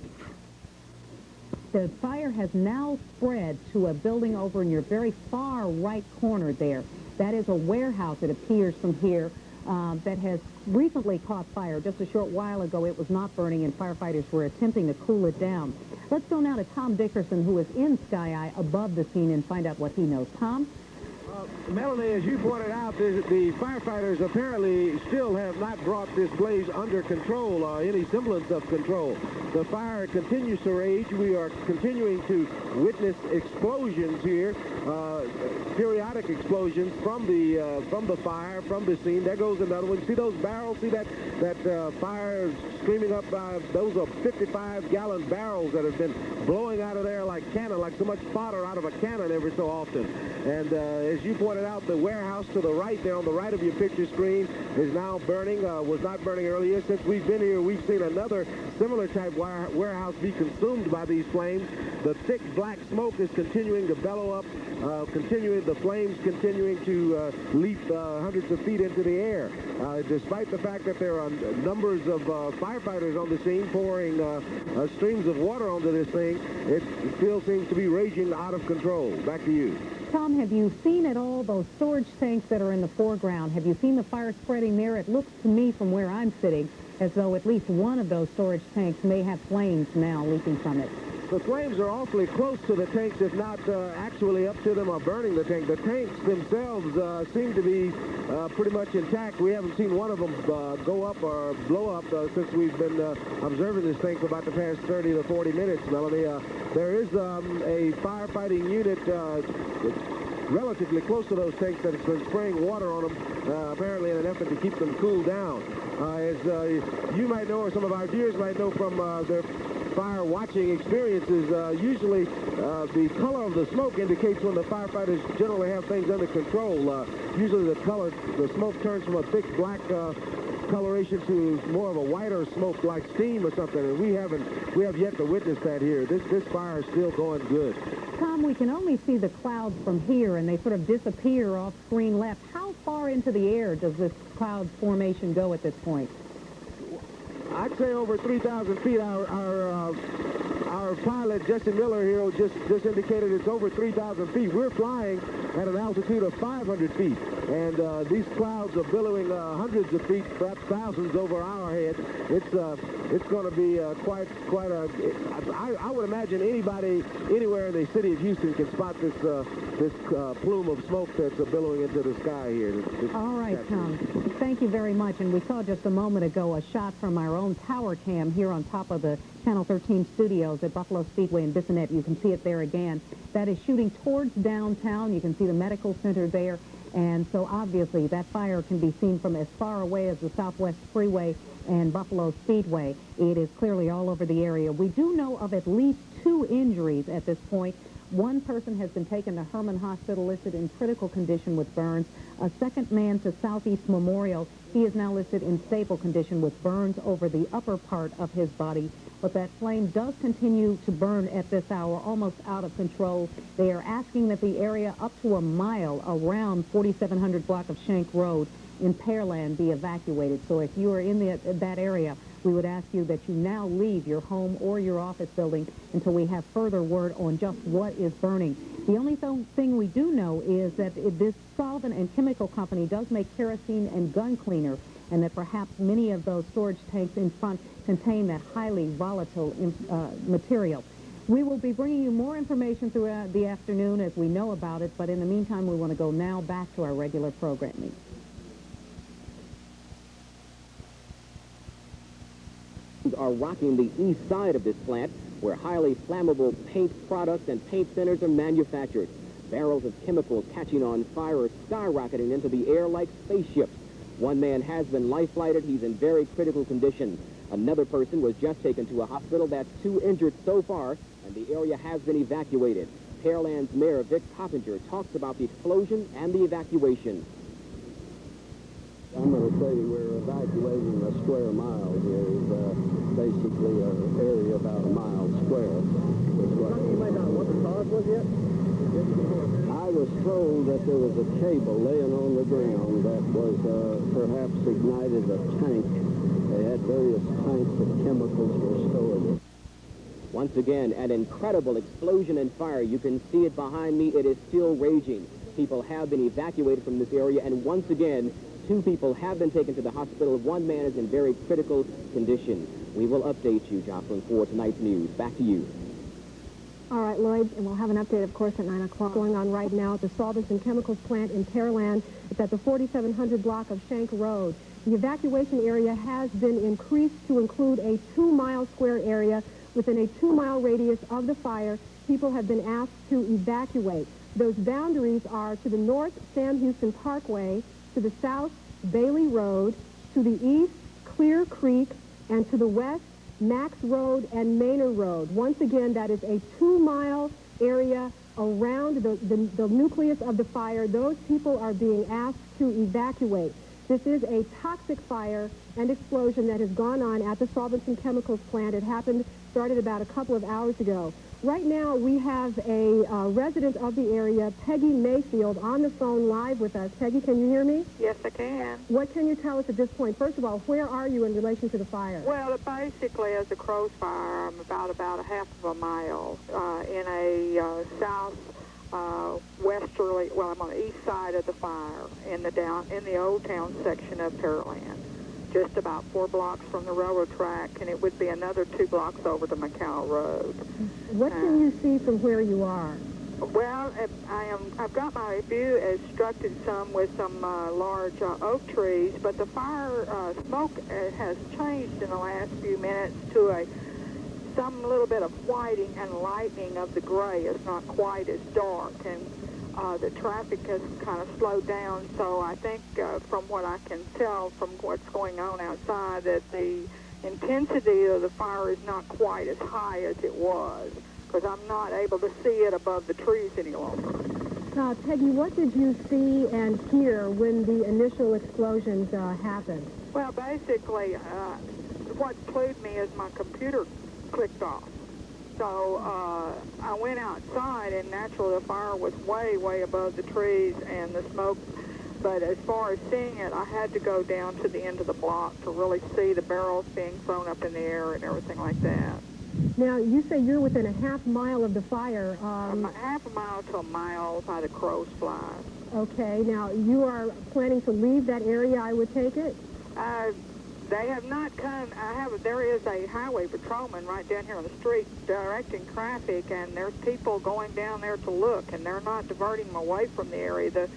The fire has now spread to a building over in your very far right corner there. That is a warehouse, it appears from here, that has recently caught fire. Just a short while ago, it was not burning, and firefighters were attempting to cool it down. Let's go now to Tom Dickerson, who is in Sky Eye above the scene, and find out what he knows. Tom? Melanie, as you pointed out, the firefighters apparently still have not brought this blaze under control, any semblance of control. The fire continues to rage. We are continuing to witness explosions here, periodic explosions from the fire, from the scene. There goes another one. See those barrels? See that fire streaming up? Those are 55-gallon barrels that have been blowing out of there like cannon, like so much fodder out of a cannon every so often. And as you pointed out, the warehouse to the right there on the right of your picture screen is now burning, was not burning earlier. Since we've been here, we've seen another similar type warehouse be consumed by these flames. The thick black smoke is continuing to bellow up, the flames continuing to leap hundreds of feet into the air. Despite the fact that there are numbers of firefighters on the scene pouring streams of water onto this thing, it still seems to be raging out of control. Back to you. Tom, have you seen at all those storage tanks that are in the foreground? Have you seen the fire spreading there? It looks to me from where I'm sitting as though at least one of those storage tanks may have flames now leaking from it. The flames are awfully close to the tanks, if not actually up to them or burning the tank. The tanks themselves seem to be pretty much intact. We haven't seen one of them go up or blow up since we've been observing this thing for about the past 30 to 40 minutes, Melanie. There is a firefighting unit relatively close to those tanks that has been spraying water on them, apparently in an effort to keep them cooled down. As you might know, or some of our viewers might know from their fire watching experiences, usually the color of the smoke indicates when the firefighters generally have things under control. Usually the smoke turns from a thick black coloration to more of a whiter smoke like steam or something, and we have yet to witness that here. This fire is still going good. Tom, we can only see the clouds from here, and they sort of disappear off screen left. How far into the air does this cloud formation go at this point? I'd say over 3,000 feet. Our pilot, Jesse Miller here, just indicated it's over 3,000 feet. We're flying at an altitude of 500 feet, and these clouds are billowing hundreds of feet, perhaps thousands over our head. It's going to be quite a... I would imagine anybody anywhere in the city of Houston can spot this plume of smoke that's billowing into the sky here. All right, Tom. Thank you very much. And we saw just a moment ago a shot from our own tower cam here on top of the Channel 13 studios at Buffalo Speedway in Bissonnette. You can see it there again. That is shooting towards downtown. You can see the medical center there. And so obviously that fire can be seen from as far away as the Southwest Freeway and Buffalo Speedway. It is clearly all over the area. We do know of at least 2 injuries at this point. One person has been taken to Hermann Hospital, listed in critical condition with burns. A second man to Southeast Memorial. He is now listed in stable condition with burns over the upper part of his body. But that flame does continue to burn at this hour, almost out of control. They are asking that the area up to a mile around 4700 block of Shank Road in Pearland be evacuated. So if you are in that area, we would ask you that you now leave your home or your office building until we have further word on just what is burning. The only thing we do know is that this solvent and chemical company does make kerosene and gun cleaner, and that perhaps many of those storage tanks in front contain that highly volatile material. We will be bringing you more information throughout the afternoon as we know about it, but in the meantime, we want to go now back to our regular programming. Are rocking the east side of this plant, where highly flammable paint products and paint thinners are manufactured. Barrels of chemicals catching on fire are skyrocketing into the air like spaceships. One man has been life-flighted. He's in very critical condition. Another person was just taken to a hospital. That's 2 injured so far, and the area has been evacuated. Pearland's Mayor Vic Coppinger talks about the explosion and the evacuation. I'm going to say we're evacuating a square mile here. Basically an area about a mile square. You might not know what the cause was yet? I was told that there was a cable laying on the ground that was perhaps ignited a tank. They had various tanks of chemicals were stored. Once again, an incredible explosion and fire. You can see it behind me. It is still raging. People have been evacuated from this area, and once again, 2 people have been taken to the hospital. 1 man is in very critical condition. We will update you, Jocelyn, for tonight's news. Back to you. All right, Lloyd, and we'll have an update, of course, at 9 o'clock. Going on right now at the Solvents and Chemicals plant in Pearland. It's at the 4700 block of Shank Road. The evacuation area has been increased to include a 2-mile square area within a 2-mile radius of the fire. People have been asked to evacuate. Those boundaries are to the north, Sam Houston Parkway, to the south, Bailey Road, to the east, Clear Creek, and to the west, Max Road and Manor Road. Once again, that is a 2-mile area around the nucleus of the fire. Those people are being asked to evacuate. This is a toxic fire and explosion that has gone on at the Solvents and Chemicals plant. It started about a couple of hours ago. Right now, we have a resident of the area, Peggy Mayfield, on the phone live with us. Peggy, can you hear me? Yes, I can. What can you tell us at this point? First of all, where are you in relation to the fire? Well, basically, as a crow's fire, I'm about a half of a mile in a westerly. Well, I'm on the east side of the fire in the old town section of Pearland, just about 4 blocks from the railroad track, and it would be another 2 blocks over to Macau Road. What can you see from where you are? Well, I've got my view obstructed some with some large oak trees, but the fire smoke has changed in the last few minutes to some little bit of whiting and lightening of the gray. It's not quite as dark, and the traffic has kind of slowed down, so I think from what I can tell from what's going on outside that the intensity of the fire is not quite as high as it was, because I'm not able to see it above the trees any longer. Peggy, what did you see and hear when the initial explosions happened? Well, basically, what clued me is my computer clicked off. So I went outside, and naturally the fire was way, way above the trees and the smoke. But as far as seeing it, I had to go down to the end of the block to really see the barrels being thrown up in the air and everything like that. Now, you say you're within a half mile of the fire. Half a mile to a mile by the crow's fly. Okay. Now, you are planning to leave that area, I would take it? They have not come. There is a highway patrolman right down here on the street directing traffic, and there's people going down there to look, and they're not diverting them away from the area. The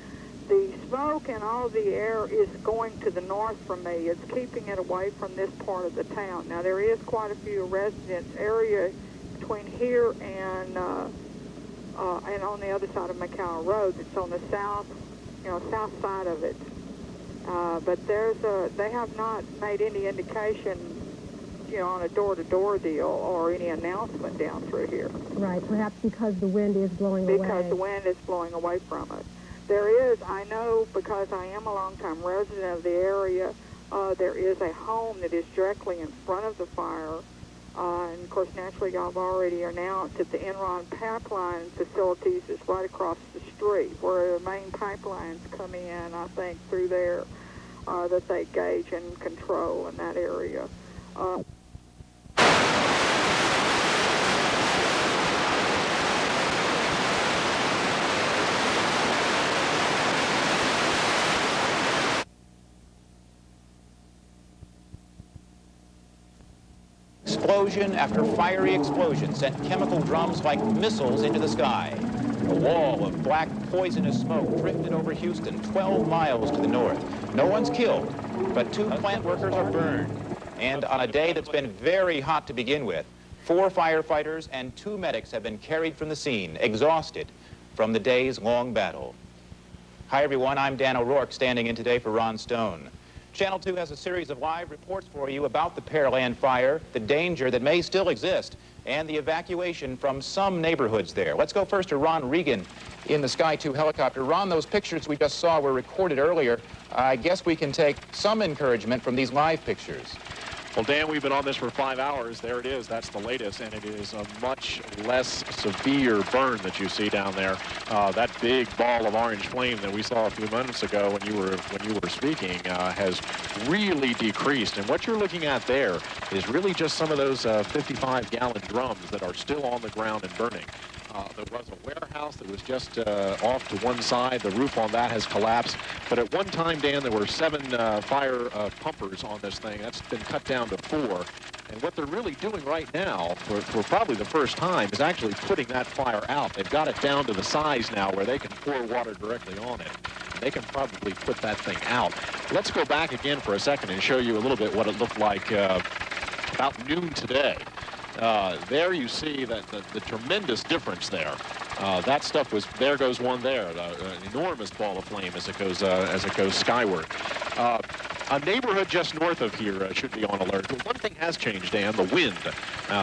smoke and all the air is going to the north from me. It's keeping it away from this part of the town. Now, there is quite a few residence area between here and on the other side of Macau Road. It's on the south side of it. But they have not made any indication, on a door-to-door deal or any announcement down through here. Right, perhaps because the wind is blowing away. Because the wind is blowing away from us. There is, I know, because I am a long-time resident of the area, there is a home that is directly in front of the fire. And, of course, naturally, y'all have already announced that the Enron pipeline facilities is right across the street, where the main pipelines come in, I think, through there, that they gauge and control in that area. Explosion after fiery explosion sent chemical drums like missiles into the sky. A wall of black, poisonous smoke drifted over Houston, 12 miles to the north. No one's killed, but 2 plant workers are burned. And on a day that's been very hot to begin with, 4 firefighters and 2 medics have been carried from the scene, exhausted from the day's long battle. Hi, everyone. I'm Dan O'Rourke, standing in today for Ron Stone. Channel 2 has a series of live reports for you about the Pearland fire, the danger that may still exist, and the evacuation from some neighborhoods there. Let's go first to Ron Regan in the Sky 2 helicopter. Ron, those pictures we just saw were recorded earlier. I guess we can take some encouragement from these live pictures. Well, Dan, we've been on this for 5 hours. There it is. That's the latest, and it is a much less severe burn that you see down there. That big ball of orange flame that we saw a few minutes ago when you were speaking has really decreased. And what you're looking at there is really just some of those 55-gallon drums that are still on the ground and burning. There was a warehouse that was just off to one side. The roof on that has collapsed. But at one time, Dan, there were 7 fire pumpers on this thing. That's been cut down to 4. And what they're really doing right now, for probably the first time, is actually putting that fire out. They've got it down to the size now where they can pour water directly on it. And they can probably put that thing out. Let's go back again for a second and show you a little bit what it looked like about noon today. There you see that the tremendous difference there. That stuff was, there goes one there, an enormous ball of flame as it goes skyward. A neighborhood just north of here should be on alert. But one thing has changed, Dan, the wind.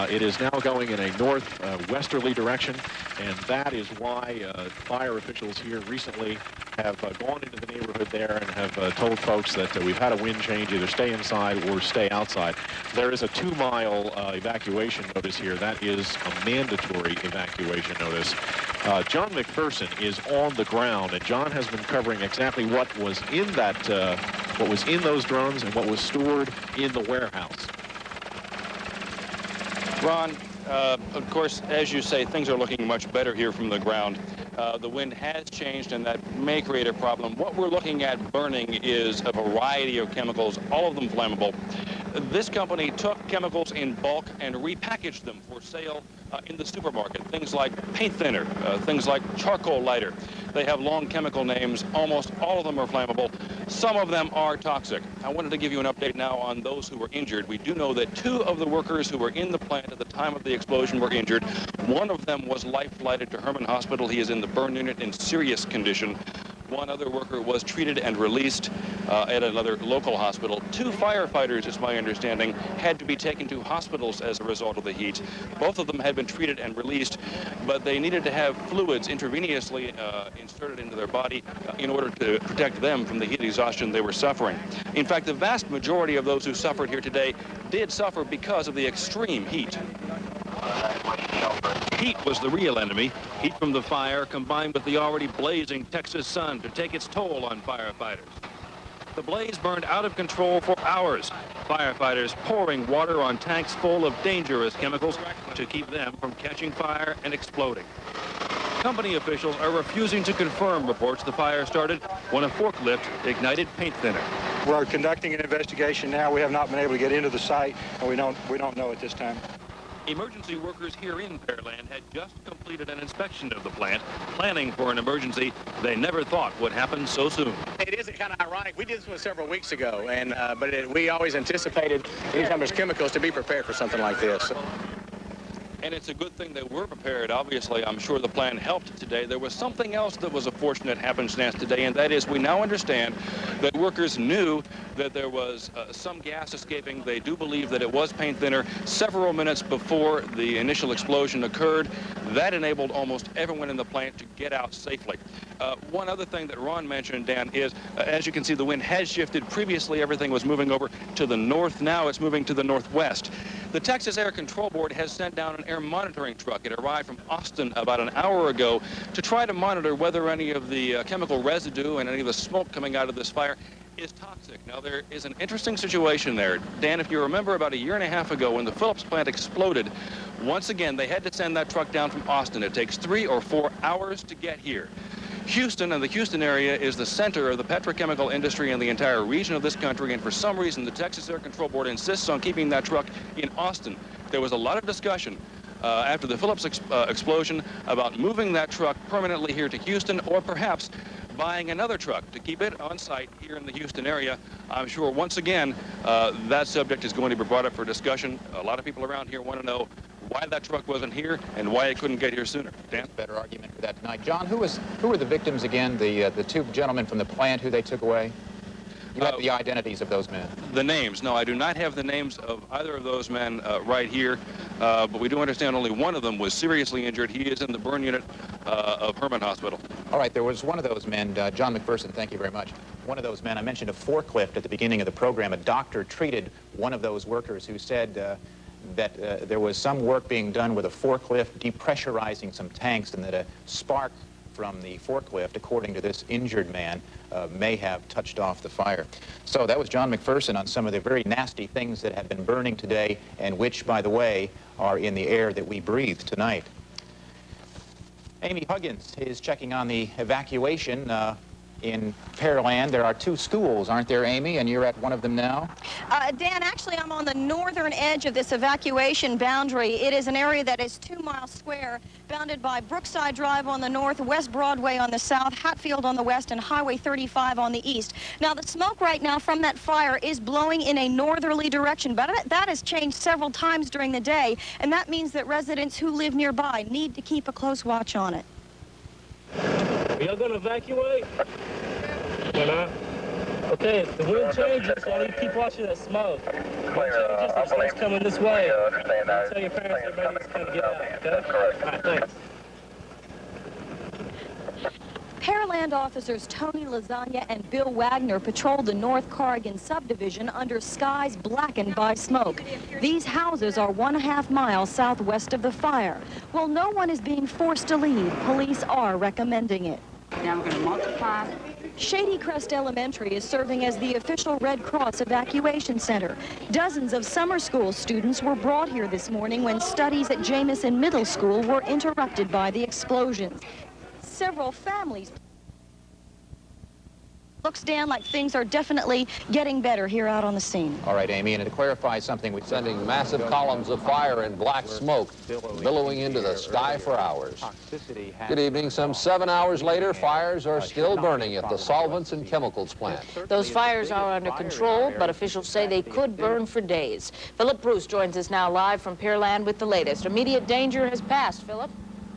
It is now going in a northwesterly direction, and that is why fire officials here recently have gone into the neighborhood there and have told folks that we've had a wind change, either stay inside or stay outside. There is a 2-mile evacuation notice here. That is a mandatory evacuation notice. John McPherson is on the ground, and John has been covering exactly what was in that, what was in those drums and what was stored in the warehouse. Ron, of course, as you say, things are looking much better here from the ground. The wind has changed, and that may create a problem. What we're looking at burning is a variety of chemicals, all of them flammable. This company took chemicals in bulk and repackaged them for sale in the supermarket. Things like paint thinner, things like charcoal lighter. They have long chemical names. Almost all of them are flammable. Some of them are toxic. I wanted to give you an update now on those who were injured. We do know that 2 of the workers who were in the plant at the time of the explosion were injured. One of them was life-flighted to Hermann Hospital. He is in the burn unit in serious condition. One other worker was treated and released at another local hospital. 2 firefighters, it's my understanding, had to be taken to hospitals as a result of the heat. Both of them had been treated and released, but they needed to have fluids intravenously inserted into their body in order to protect them from the heat exhaustion they were suffering. In fact, the vast majority of those who suffered here today did suffer because of the extreme heat. Heat was the real enemy. Heat from the fire combined with the already blazing Texas sun to take its toll on firefighters. The blaze burned out of control for hours. Firefighters pouring water on tanks full of dangerous chemicals to keep them from catching fire and exploding. Company officials are refusing to confirm reports the fire started when a forklift ignited paint thinner. We're conducting an investigation now. We have not been able to get into the site, and we don't know at this time. Emergency workers here in Pearland had just completed an inspection of the plant, planning for an emergency they never thought would happen so soon. It is kind of ironic. We did this one several weeks ago, and we always anticipated anytime there's chemicals to be prepared for something like this. And it's a good thing that we're prepared. Obviously, I'm sure the plan helped today. There was something else that was a fortunate happenstance today, and that is we now understand that workers knew that there was some gas escaping. They do believe that it was paint thinner several minutes before the initial explosion occurred. That enabled almost everyone in the plant to get out safely. One other thing that Ron mentioned, Dan, is as you can see, the wind has shifted. Previously, everything was moving over to the north. Now it's moving to the northwest. The Texas Air Control Board has sent down an air monitoring truck. It arrived from Austin about an hour ago to try to monitor whether any of the chemical residue and any of the smoke coming out of this fire is toxic. Now, there is an interesting situation there. Dan, if you remember about 1.5 years ago when the Phillips plant exploded, once again, they had to send that truck down from Austin. It takes 3 or 4 hours to get here. Houston and the Houston area is the center of the petrochemical industry in the entire region of this country, and for some reason the Texas Air Control Board insists on keeping that truck in Austin. There was a lot of discussion after the Phillips explosion about moving that truck permanently here to Houston, or perhaps buying another truck to keep it on site here in the Houston area. I'm sure once again that subject is going to be brought up for discussion. A lot of people around here want to know why that truck wasn't here and why it couldn't get here sooner. Dan? Better argument for that tonight. John, who were the victims again? The two gentlemen from the plant who they took away? You have the identities of those men. The names. No, I do not have the names of either of those men right here, but we do understand only one of them was seriously injured. He is in the burn unit of Hermann Hospital. All right, there was one of those men, John McPherson, thank you very much. One of those men, I mentioned a forklift at the beginning of the program. A doctor treated one of those workers who said that there was some work being done with a forklift depressurizing some tanks, and that a spark from the forklift, according to this injured man, may have touched off the fire. So that was John McPherson on some of the very nasty things that have been burning today, and which, by the way, are in the air that we breathe tonight. Amy Huggins is checking on the evacuation in Pearland. There are two schools, aren't there, Amy? And you're at one of them now? Dan, actually, I'm on the northern edge of this evacuation boundary. It is an area that is 2 miles square, bounded by Brookside Drive on the north, West Broadway on the south, Hatfield on the west, and Highway 35 on the east. Now, the smoke right now from that fire is blowing in a northerly direction, but that has changed several times during the day, and that means that residents who live nearby need to keep a close watch on it. Are y'all going to evacuate? Or not? Okay, the wind changes, so you keep watching that smoke. The wind changes, the smoke's coming this way. Tell your parents everybody needs to kind of get out, okay? All right, thanks. Pearland officers Tony Lasagna and Bill Wagner patrolled the North Corrigan subdivision under skies blackened by smoke. These houses are 1.5 miles southwest of the fire. While no one is being forced to leave, police are recommending it. Now we're going to multiply. Shady Crest Elementary is serving as the official Red Cross evacuation center. Dozens of summer school students were brought here this morning when studies at Jamison Middle School were interrupted by the explosions. Several families. Looks, Dan, like things are definitely getting better here out on the scene. All right, Amy, and to clarify something, we're sending massive columns of fire and black smoke billowing into the sky for hours. Good evening. Some 7 hours later, fires are still burning at the Solvents and Chemicals plant. Those fires are under control, but officials say they could burn for days. Philip Bruce joins us now live from Pearland with the latest. Immediate danger has passed, Philip.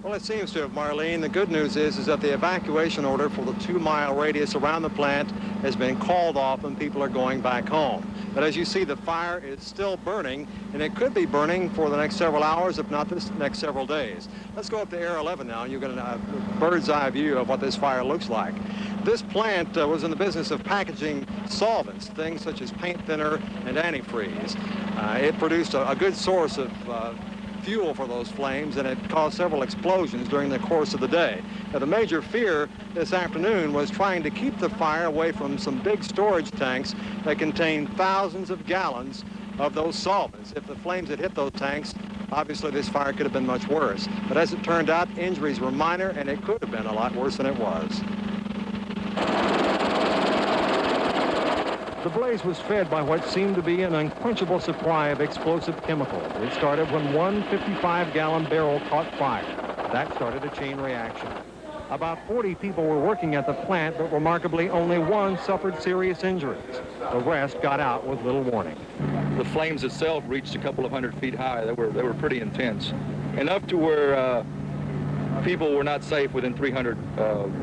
Well, it seems to have, Marlene. The good news is that the evacuation order for the 2-mile radius around the plant has been called off and people are going back home. But as you see, the fire is still burning, and it could be burning for the next several hours, if not the next several days. Let's go up to Air 11 now, and you're going to have a bird's eye view of what this fire looks like. This plant was in the business of packaging solvents, things such as paint thinner and antifreeze. It produced a good source of fuel for those flames, and it caused several explosions during the course of the day. Now, the major fear this afternoon was trying to keep the fire away from some big storage tanks that contain thousands of gallons of those solvents. If the flames had hit those tanks, obviously this fire could have been much worse. But as it turned out, injuries were minor, and it could have been a lot worse than it was. The blaze was fed by what seemed to be an unquenchable supply of explosive chemicals. It started when one 55-gallon barrel caught fire. That started a chain reaction. About 40 people were working at the plant, but remarkably only one suffered serious injuries. The rest got out with little warning. The flames itself reached a couple of 100 feet high. They were pretty intense, enough to where people were not safe within 300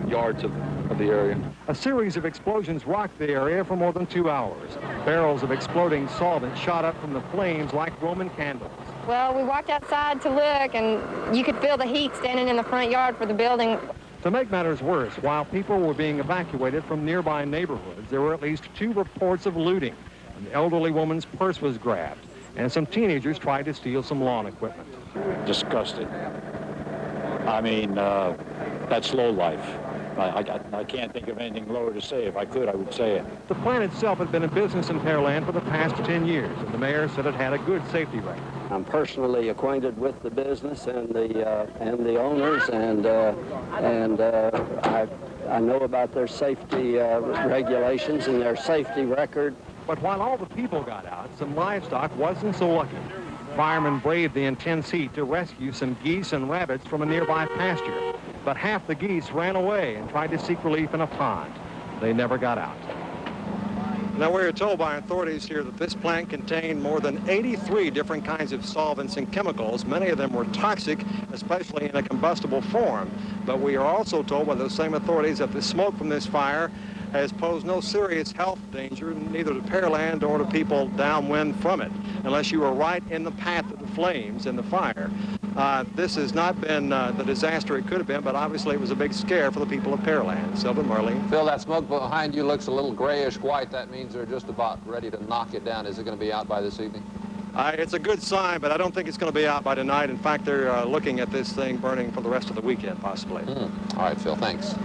yards of the area. A series of explosions rocked the area for more than 2 hours. Barrels of exploding solvent shot up from the flames like Roman candles. Well, we walked outside to look, and you could feel the heat standing in the front yard for the building. To make matters worse, while people were being evacuated from nearby neighborhoods, there were at least 2 reports of looting. An elderly woman's purse was grabbed, and some teenagers tried to steal some lawn equipment. Disgusted. I mean, that's low life. I can't think of anything lower to say. If I could, I would say it. The plant itself had been in business in Pearland for the past 10 years, and the mayor said it had a good safety record. I'm personally acquainted with the business and the owners, and I know about their safety regulations and their safety record. But while all the people got out, some livestock wasn't so lucky. Firemen braved the intense heat to rescue some geese and rabbits from a nearby pasture. But half the geese ran away and tried to seek relief in a pond. They never got out. Now, we were told by authorities here that this plant contained more than 83 different kinds of solvents and chemicals. Many of them were toxic, especially in a combustible form. But we are also told by those same authorities that the smoke from this fire has posed no serious health danger, neither to Pearland or to people downwind from it, unless you were right in the path of the flames and the fire. This has not been the disaster it could have been, but obviously it was a big scare for the people of Pearland. Sylvan, Marlene. Phil, that smoke behind you looks a little grayish-white. That means they're just about ready to knock it down. Is it going to be out by this evening? It's a good sign, but I don't think it's going to be out by tonight. In fact, they're looking at this thing burning for the rest of the weekend, possibly. All right, Phil, thanks.